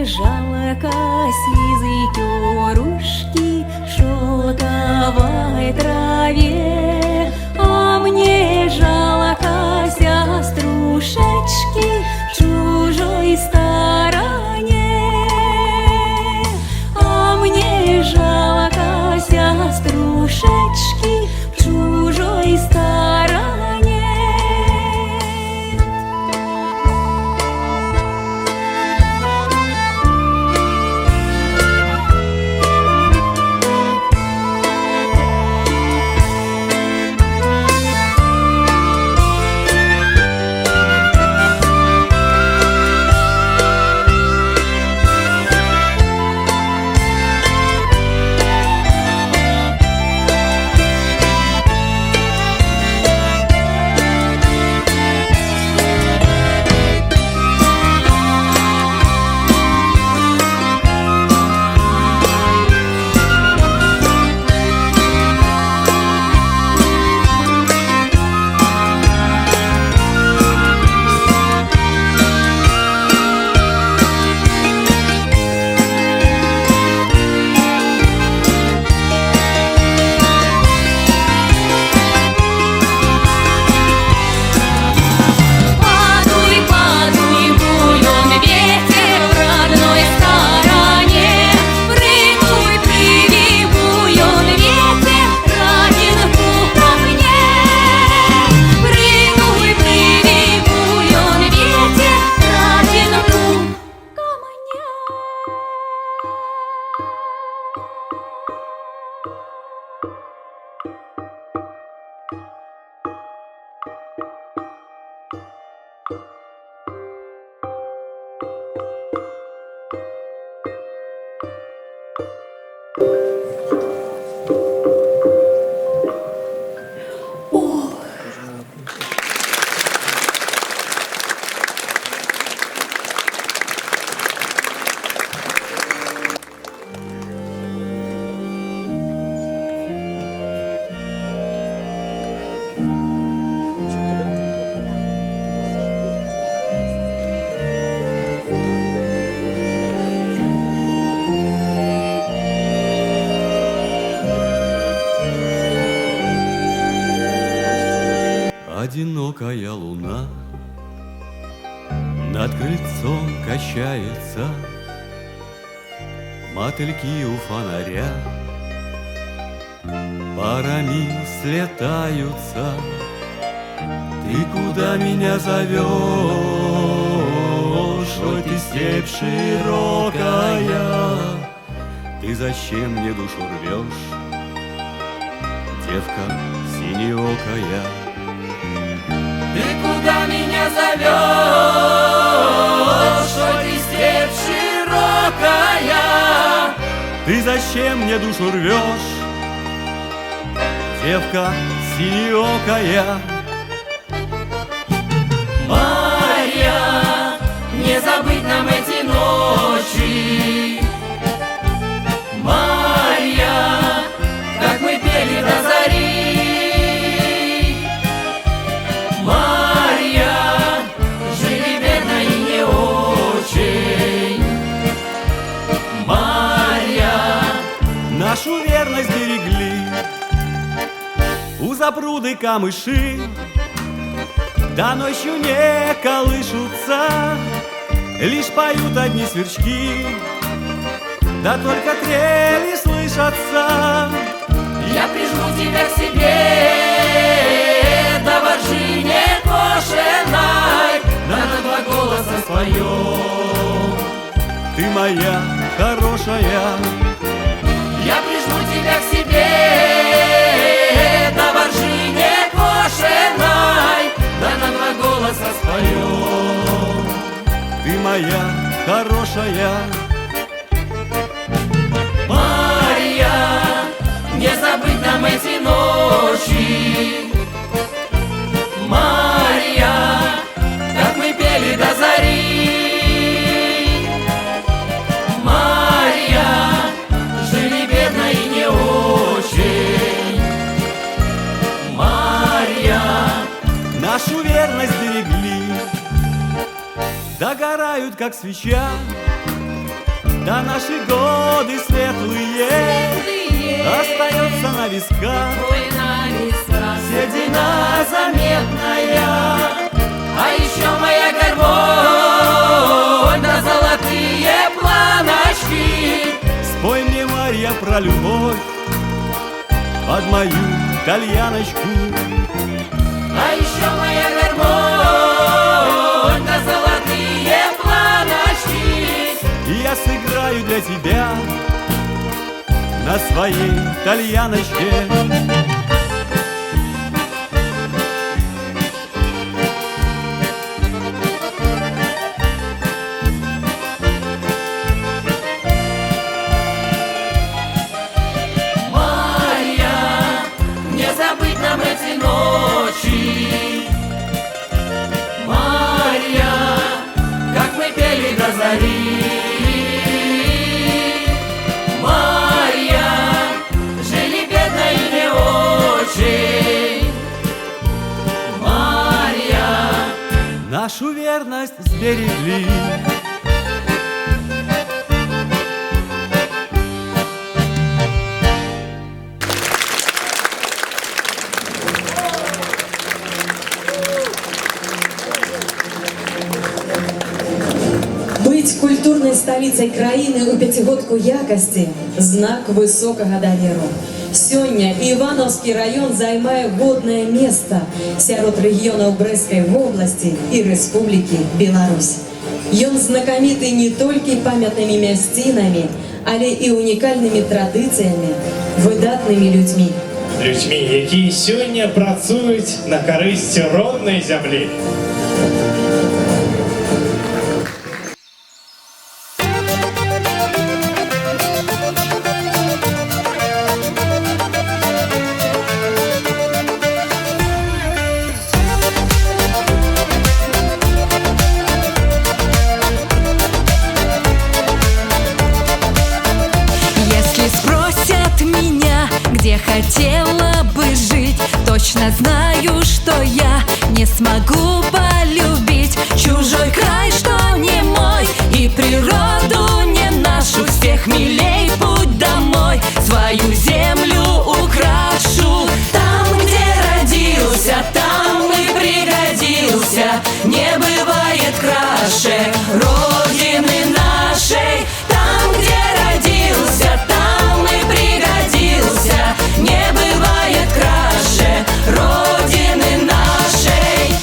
жалко сизой тёрушки в шелковой траве, а мне жалко сеструшечки в чужой стороне, а мне жалко сеструшечки в чужой стороне. Одинокая луна над крыльцом качается, мотыльки у фонаря парами слетаются. Ты куда меня зовешь? Хоть и степь широкая. Ты зачем мне душу рвешь, девка синеокая? Ты куда меня зовешь, хоть и степь широкая? Ты зачем мне душу рвешь, девка синеокая? Марья, не забыть нам эти ночи. Марья, как мы пели до зари. Нашу верность берегли у запруды камыши, да ночью не колышутся, лишь поют одни сверчки, да только трели слышатся. Я прижму тебя к себе, до воржи не кошеной, да на два голоса споем. Ты моя хорошая. Я прижму тебя к себе, до воржи не кошеной, да на два голоса споем. Ты моя хорошая. Марья, не забыть нам эти ночи. Марья, как мы пели до зари. Нашу верность берегли, догорают, как свеча, Да наши годы светлые остается на висках седина заметная. А еще моя гармонь, да золотые планочки. Спой мне, Марья, про любовь под мою тальяночку. А еще моя гармонь, да золотые планочки. И я сыграю для тебя на своей тальяночке. Марья, жили бедно и не очень. Марья, Нашу верность сберегли. Быць культурнай сталіцай краіны ў пяцігодку якасці – знак высокага даверу. Сёння Івановскі раён займае годнае месца сярод рэгіёнаў Брэсцкай вобласці і Рэспублікі Беларусь. Ён знакаміты не толькі памятнымі мясцінамі, але і унікальнымі традыцыямі, выдатнымі людзьмі. Людзьмі, якія сёння працуюць на карысць роднай зямлі. Хотела бы жить, точно знаю, что я не смогу полюбить чужой край, что не мой, и природу не нашу. Всех милей путь домой, свою землю украшу. Там, где родился, там и пригодился, не бывает краше родины нашей. Там, где родился, там и пригодился, не бывает краше родины нашей.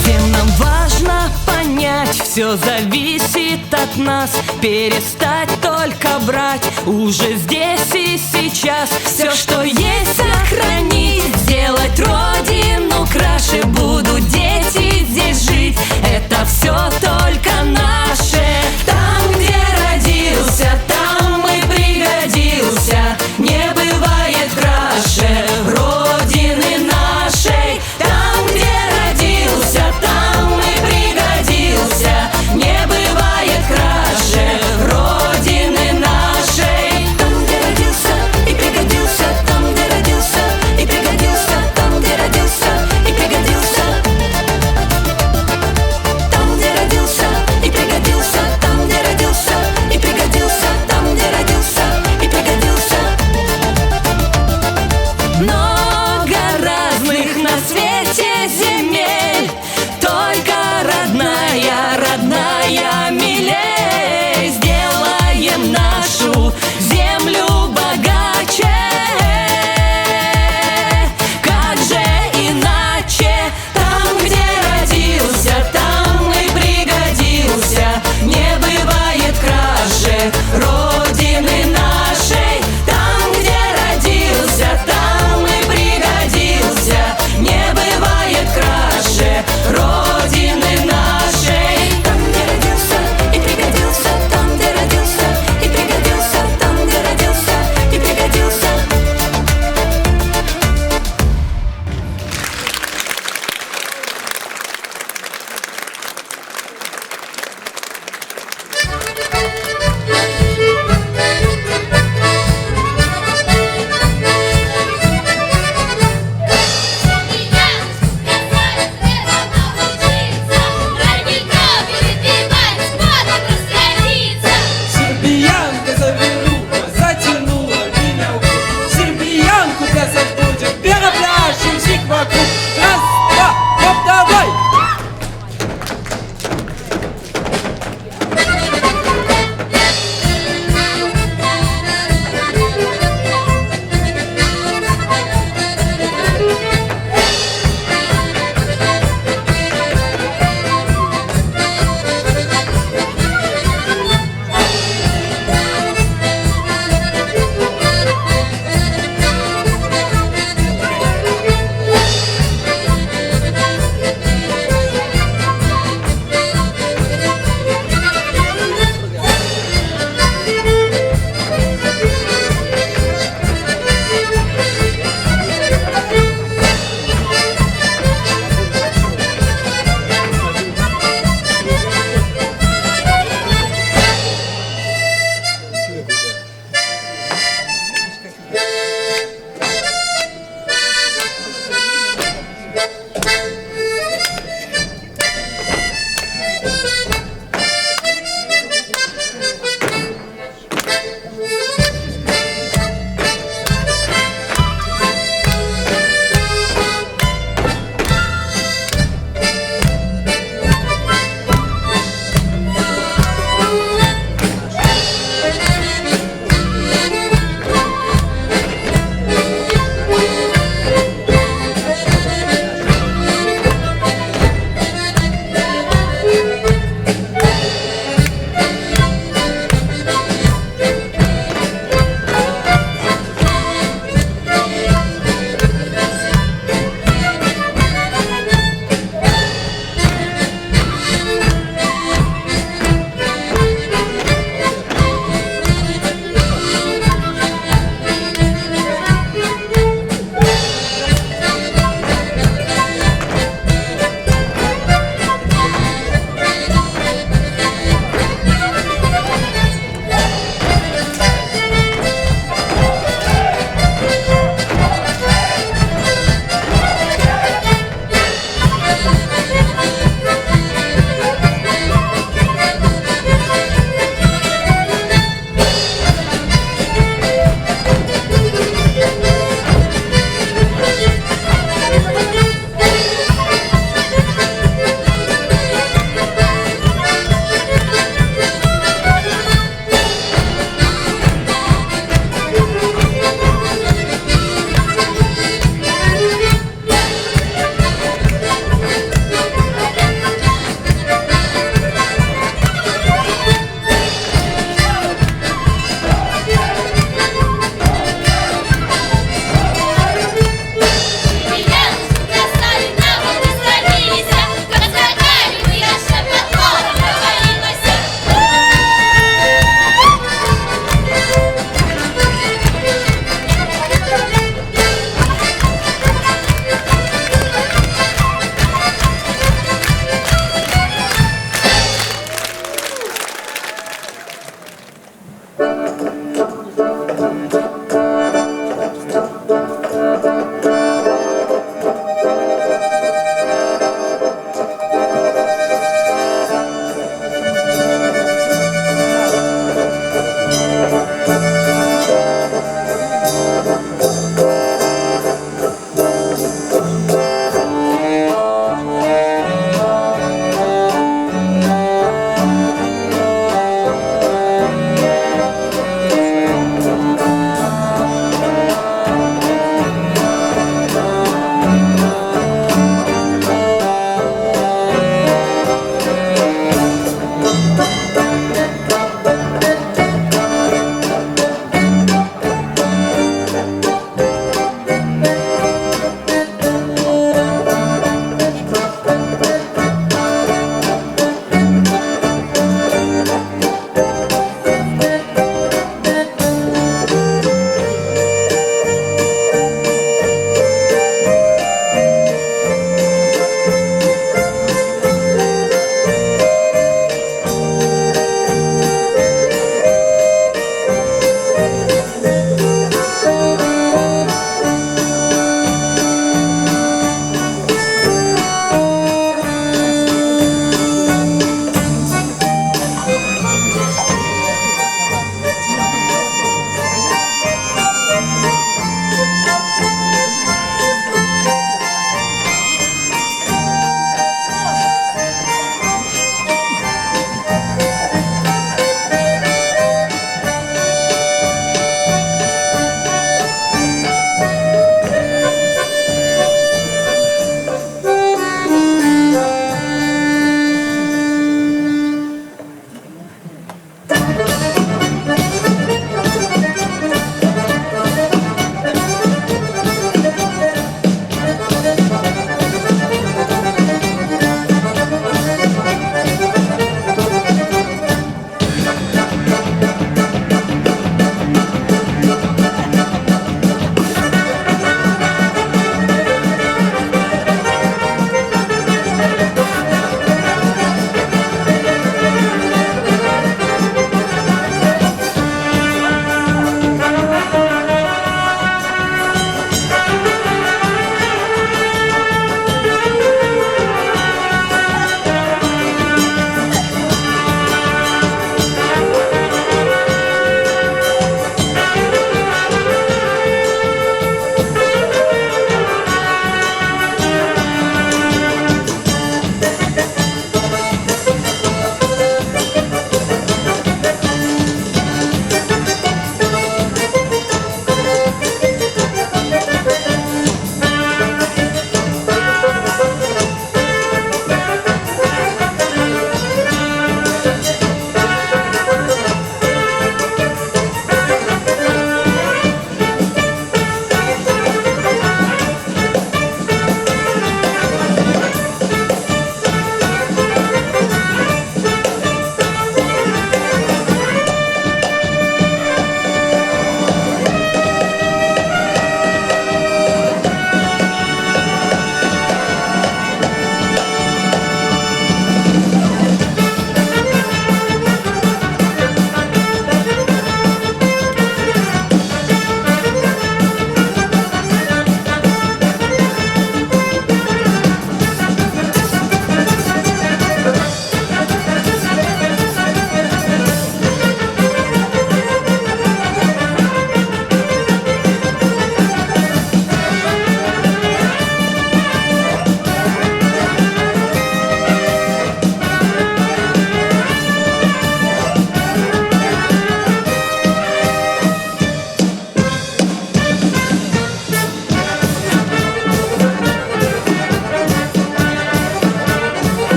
Всем нам важно понять, все зависит от нас. Перестать только брать уже здесь и сейчас. Все, что есть, сохранить, сделать родину краше. Будут дети здесь жить, это все только наше. Там, где родился, там и пригодился, не бывает краше родины нашей. Там, где родился, там и пригодился, не бывает краше родины нашей. Там, где родился и пригодился, там, где родился и пригодился.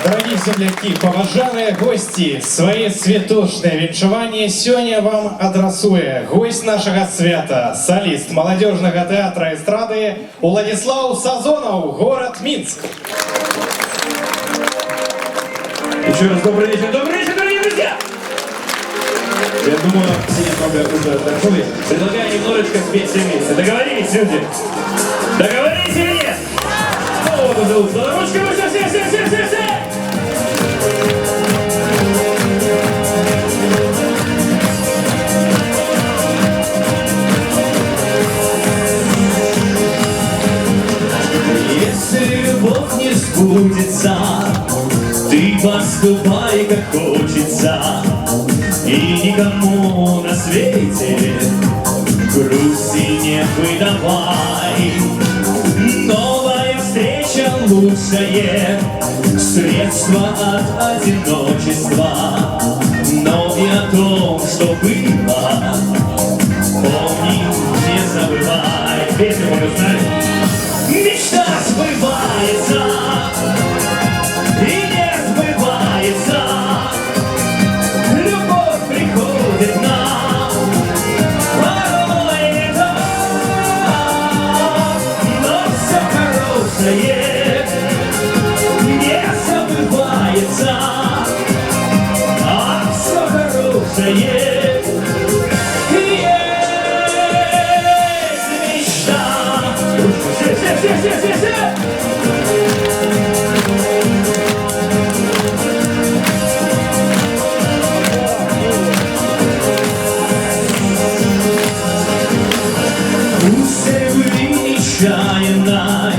Дорогие земляки, поважаныя гости, свае святочныя віншаванні сёння вам адрасуе гость нашага свята, солист молодежного театра эстрады Уладзіслаў Сазонаў, город Минск. Еще раз добрый вечер, дорогие друзья! Я думаю, все немного уже отдохнули. Предлагаю немножечко спеть все вместе. Договорились, люди? Договорились или нет? Вот уже устала. Ручка выше, все! Если любовь не сбудется, ты поступай как хочется, и никому на свете грусти не выдавай. Новая встреча лучшее средство от одиночества, но и о том, что было, помни, не забывай. Песню можно знать. Мечта сбывается и не сбывается, любовь приходит нам, порой не так, но все хорошее не забывается, а все хорошее есть мечта. Все! Пусть вы нечаянной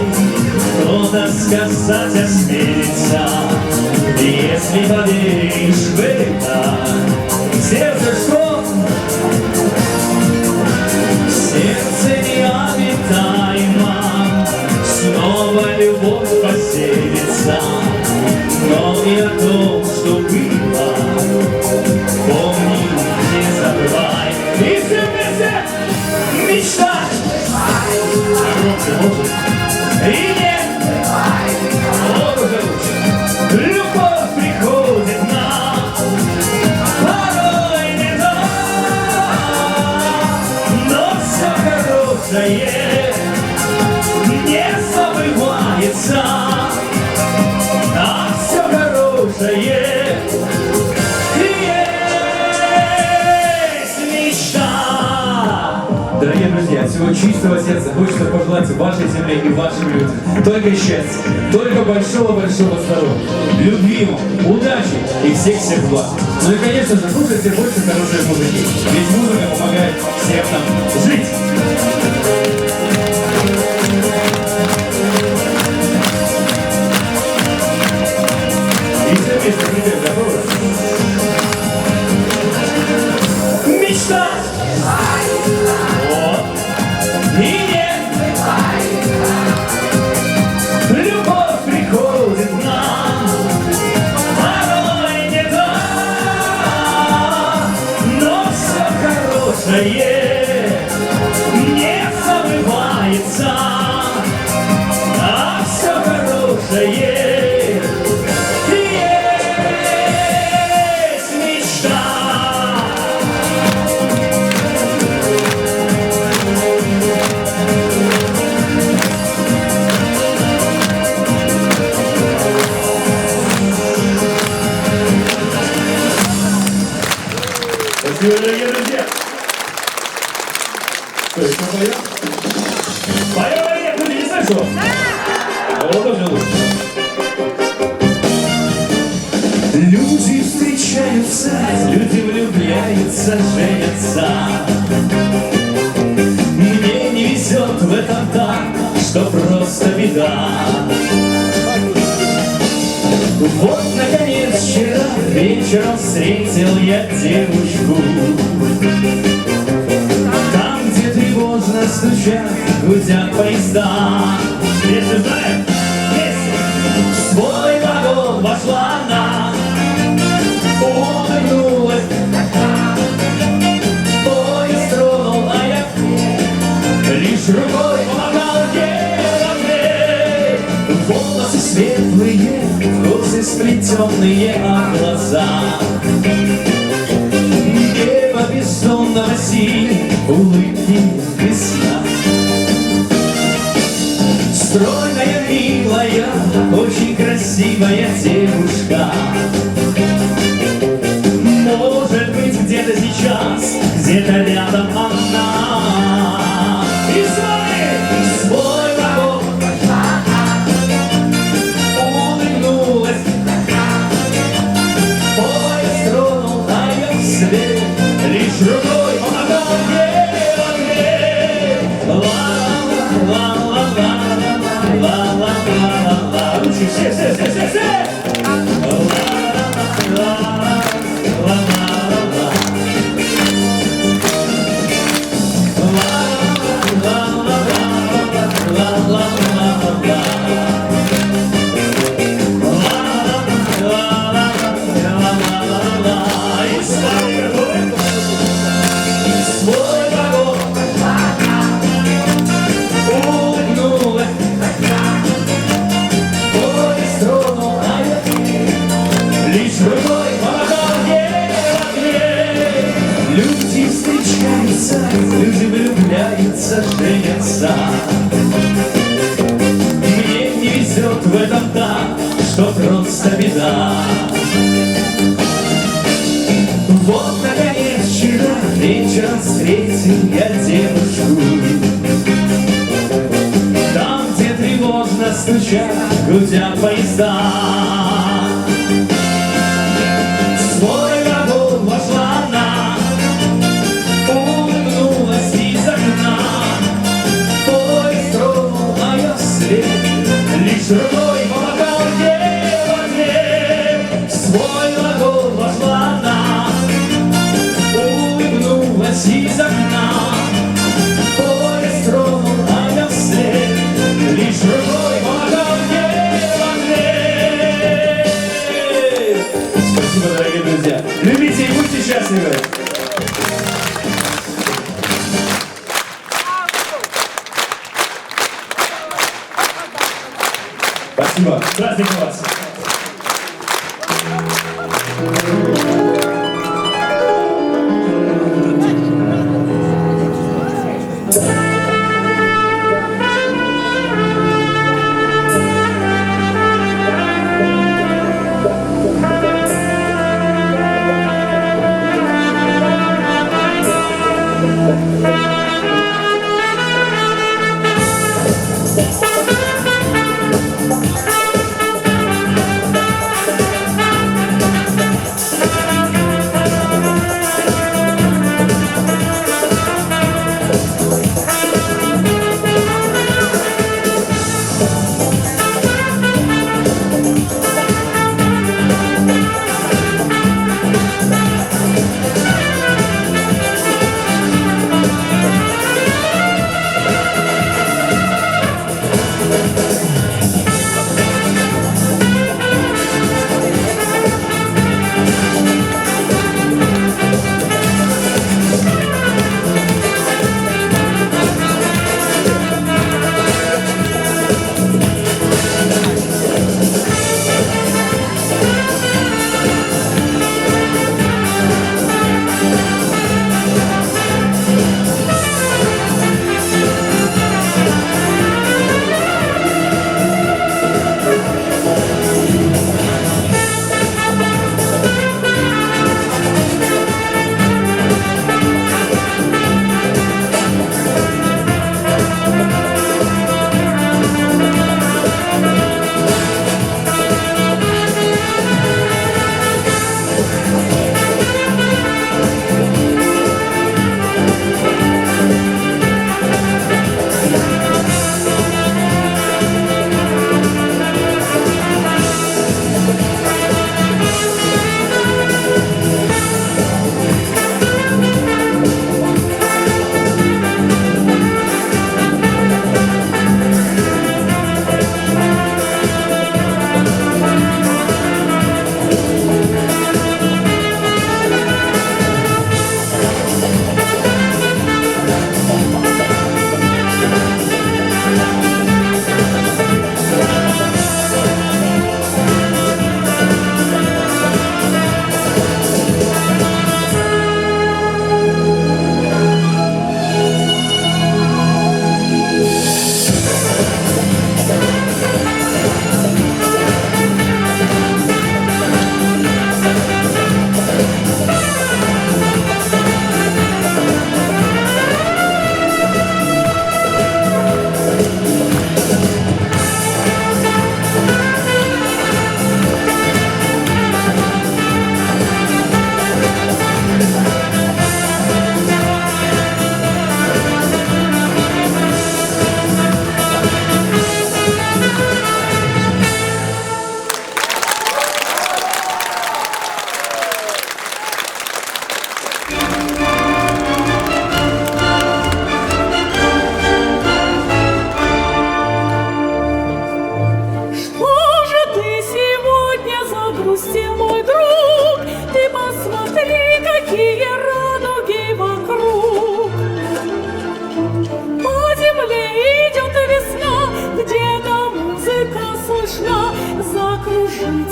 кто-то сказать осмелится, если поверишь в это, сердце что? Сердце необитаемо, снова любовь поселится, но и о том, что было, помни, не забывай. И все вместе мечта, и нет, вот уже лучше, любовь приходит нам, порой не так, но все хорошее не забывается, а все хорошее есть мечта. Дорогие друзья, от всего чистого сердца хочется пожелать вашей земле и вашим людям только счастья, только большого-большого здоровья, любви вам, удачи и всех благ. Ну и, конечно же, слушайте больше хорошей музыки, ведь музыка помогает всем нам жить. И все вместе, теперь готовы? Мечта! Вот. И нет, любовь приходит нам, порой не так, но все хорошее не забывается, а все хорошее есть мечта. Спасибо, дорогие друзья! Что, еще поем? Поем или нет, люди, не слышу? Вот уже лучше. Люди встречаются, люди влюбляются, женятся. Мне не везет в этом так, что просто беда. Вот, наконец, вчера вечером встретил я девушку. Там, где тревожно стучат, гудят поезда. Песню знаем? Песню! В свой вагон вошла она, улыбнулась. Поезд тронул, а я лишь рукой помогал ей. Волосы светлые, косы сплетенные глаза. Небо бездонного синь, улыбки весна. Стройная, милая, очень красивая девушка. Может быть, где-то сейчас, где-то рядом она. И свой вагон улыбнулась. Поезд тронул на ее вслед, лишь рукой помогал ей в ответ. Ла-ла-ла-ла-ла-ла-ла-ла-ла. Все. Люди встречаются, люди влюбляются, женятся. Мне не везет в этом так, что просто беда. Вот, наконец, вчера вечером встретил я девушку. Там, где тревожно стучат, гудят поезда. В свой вагон вошла она, улыбнулась из окна. Поезд тронул ее вслед, лишь рукой помогал ей в ответ. В свой вагон вошла она, улыбнулась из окна. Поезд тронул ее вслед, лишь рукой помогал ей в ответ. Спасибо, дорогие друзья. Любите и будьте счастливы. Спасибо. С праздником вас.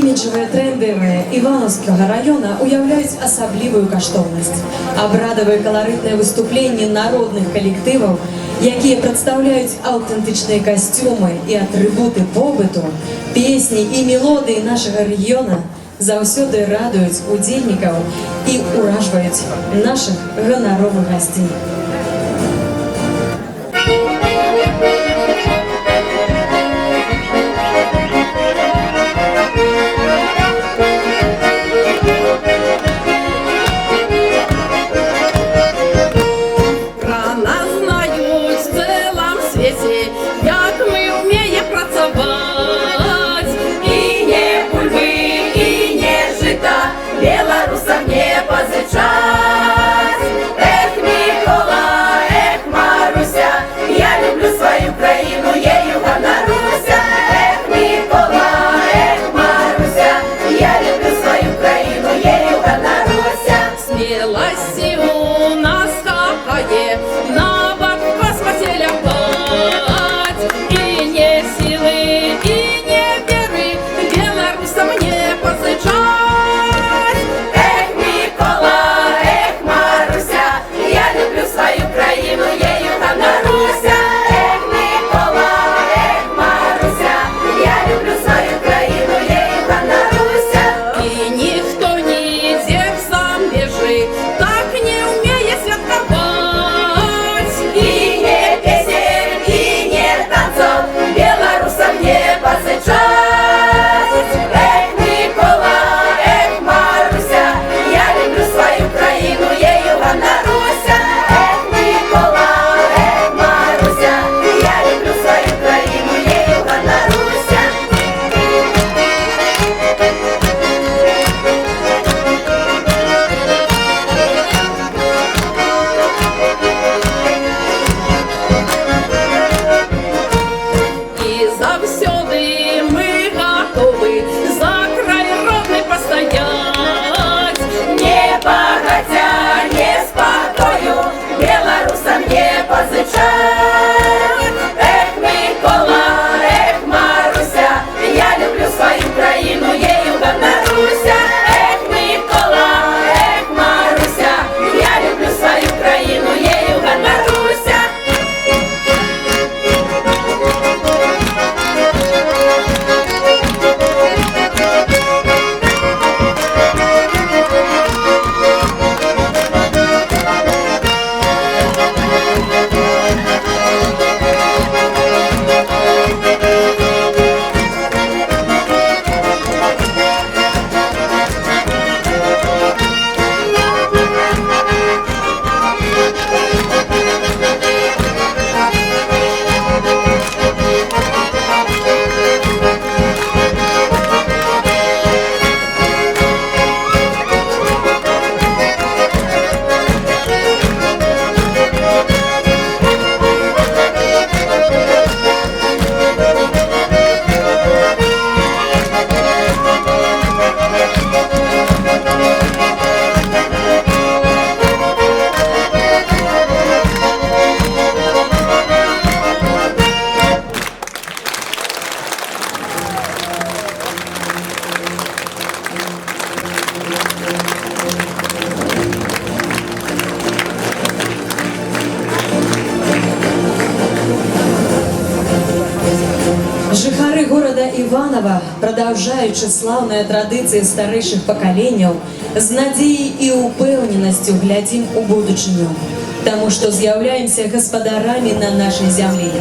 Іміджові тренди Івановського району уявляють особливу коштовність. Обрадові колоритні виступлення народних колективів, які представляють автентичні костюми і атрибути побиту, пісні і мелодії нашого регіону завсюди радують удільників і уражають наших гонорових гостей. Про нас знають в цілому світі, як ми вміємо працювати. І не бульби, і не жита, білорусам не позичать. Ех, Микола, ех, Маруся, я люблю свою країну, ею гоноруся. Ех, Микола, ех, Маруся, я люблю свою країну, ею гоноруся. Смілості у нас хапає, на бок в космосе лягать. И не силы, и не веры белорусам не позычать. Эх, Микола, эх, Маруся, я люблю свою країну, ею гоноруся. Эх, Микола, эх, Маруся, я люблю свою країну, ею гоноруся. И никто не идет сам бежит, так не умея святковать. И не песен, и не танцов белорусам не позычать. Эх, Микола, эх, Маруся, я люблю свою країну, ею гоноруся. Эх, Микола, эх, Маруся, я люблю свою країну, ею гоноруся. І завсюди ми готові за край родний постоять. Не богатя, не спокою, белорусам не позичать. Эх, Микола, эх, Маруся, я люблю свою країну, ею гоноруся. Эх, Микола, эх, Маруся, я люблю свою країну, ею гоноруся. Жихары города Иваново, продолжаючи славные традиции старейших поколений, з надією і упевненістю глядим у будучиню. Тому що з'являємося господарами на нашій землі.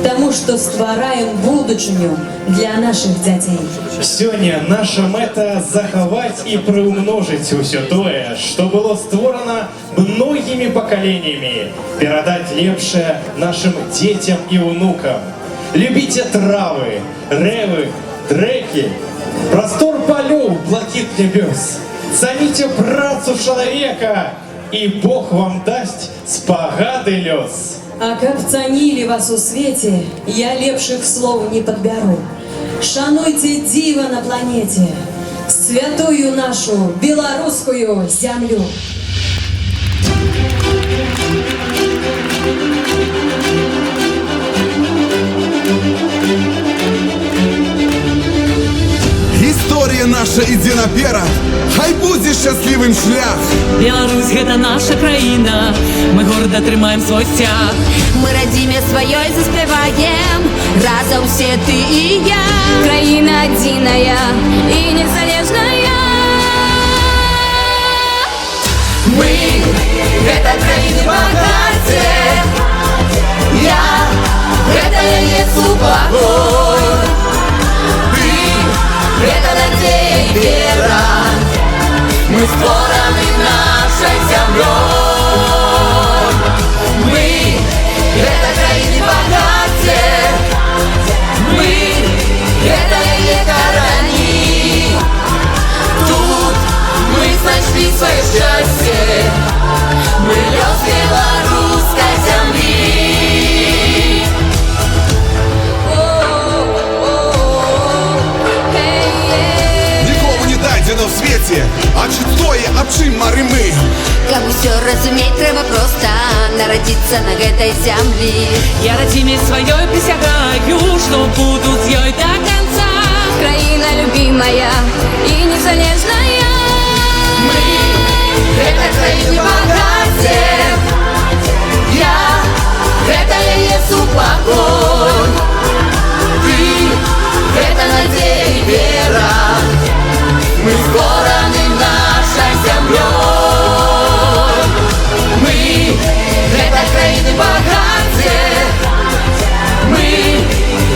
Тому що створяємо будучиню для наших дітей. Сёння наша мета заховать и приумножить усё тое, что было створено многими поколениями, передать лепшее нашим детям и внукам. Любите травы, ревы, дреки, простор полёв, блакит небес. Цените працу человека, и Бог вам даст спогады лёс. А как ценили вас у свете, я лепших слов не подберу. Шануйте диво на планете, святую нашу белорусскую землю. Історія Боже, иди наперед, хай будзе счастливым шлях. Беларусь гэта наша краіна, мы горда трымаем свой сцяг. Мы родиме сваёй заспеваем, разом все ты и я. Краина одиная и незалежная. Мы гэта краіны багацце, я гэта яе супакой. Ты гэта надзея і вера, мы створаны нашай зямлёй. Мы гэта краіны багацце, мы гэта яе карані. Тут мы знайшлі сваё шчасце, мы лёс беларускай зямлі. Нікому не дадзено в свеце, а чуць тое, аб чым марым мы. Каб усё разумець, трэба проста нарадзіцца на гэтай зямлі. Я радзіме сваёй присягаю, што буду з ёй до конца. Краіна любимая і незалежная. Мы гэта краіны багацце, я гэта яе супакой. Ты гэта надзея і вера, мы створаны нашай зямлёй. Мы гэта краіны багацце, мы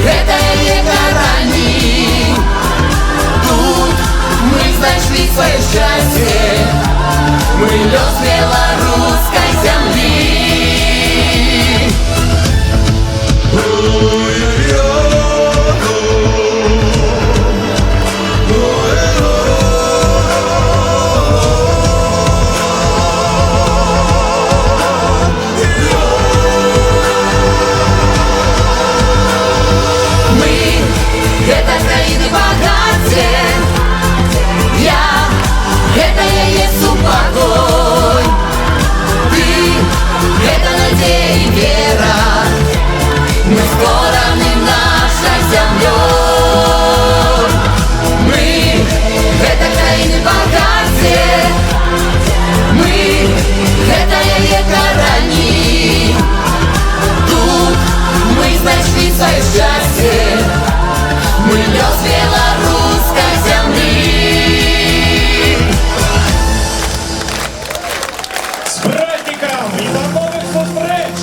гэта яе карані. Тут мы знайшлі сваё шчасце, мы лёс беларускай зямлі. Мы гэта краіны багацце, я гэта яе супакой. Ты гэта надзея і вера, мы створаны нашай зямлёй. Мы гэта краіны багацце, мы гэта яе карані. Тут мы знайшлі сваё шчасце, мы лёс беларускай зямлі. З праздником і до нових зустріч!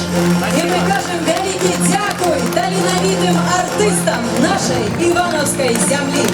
І ми кажемо великий дякуй талановитим артистам нашої Івановської землі.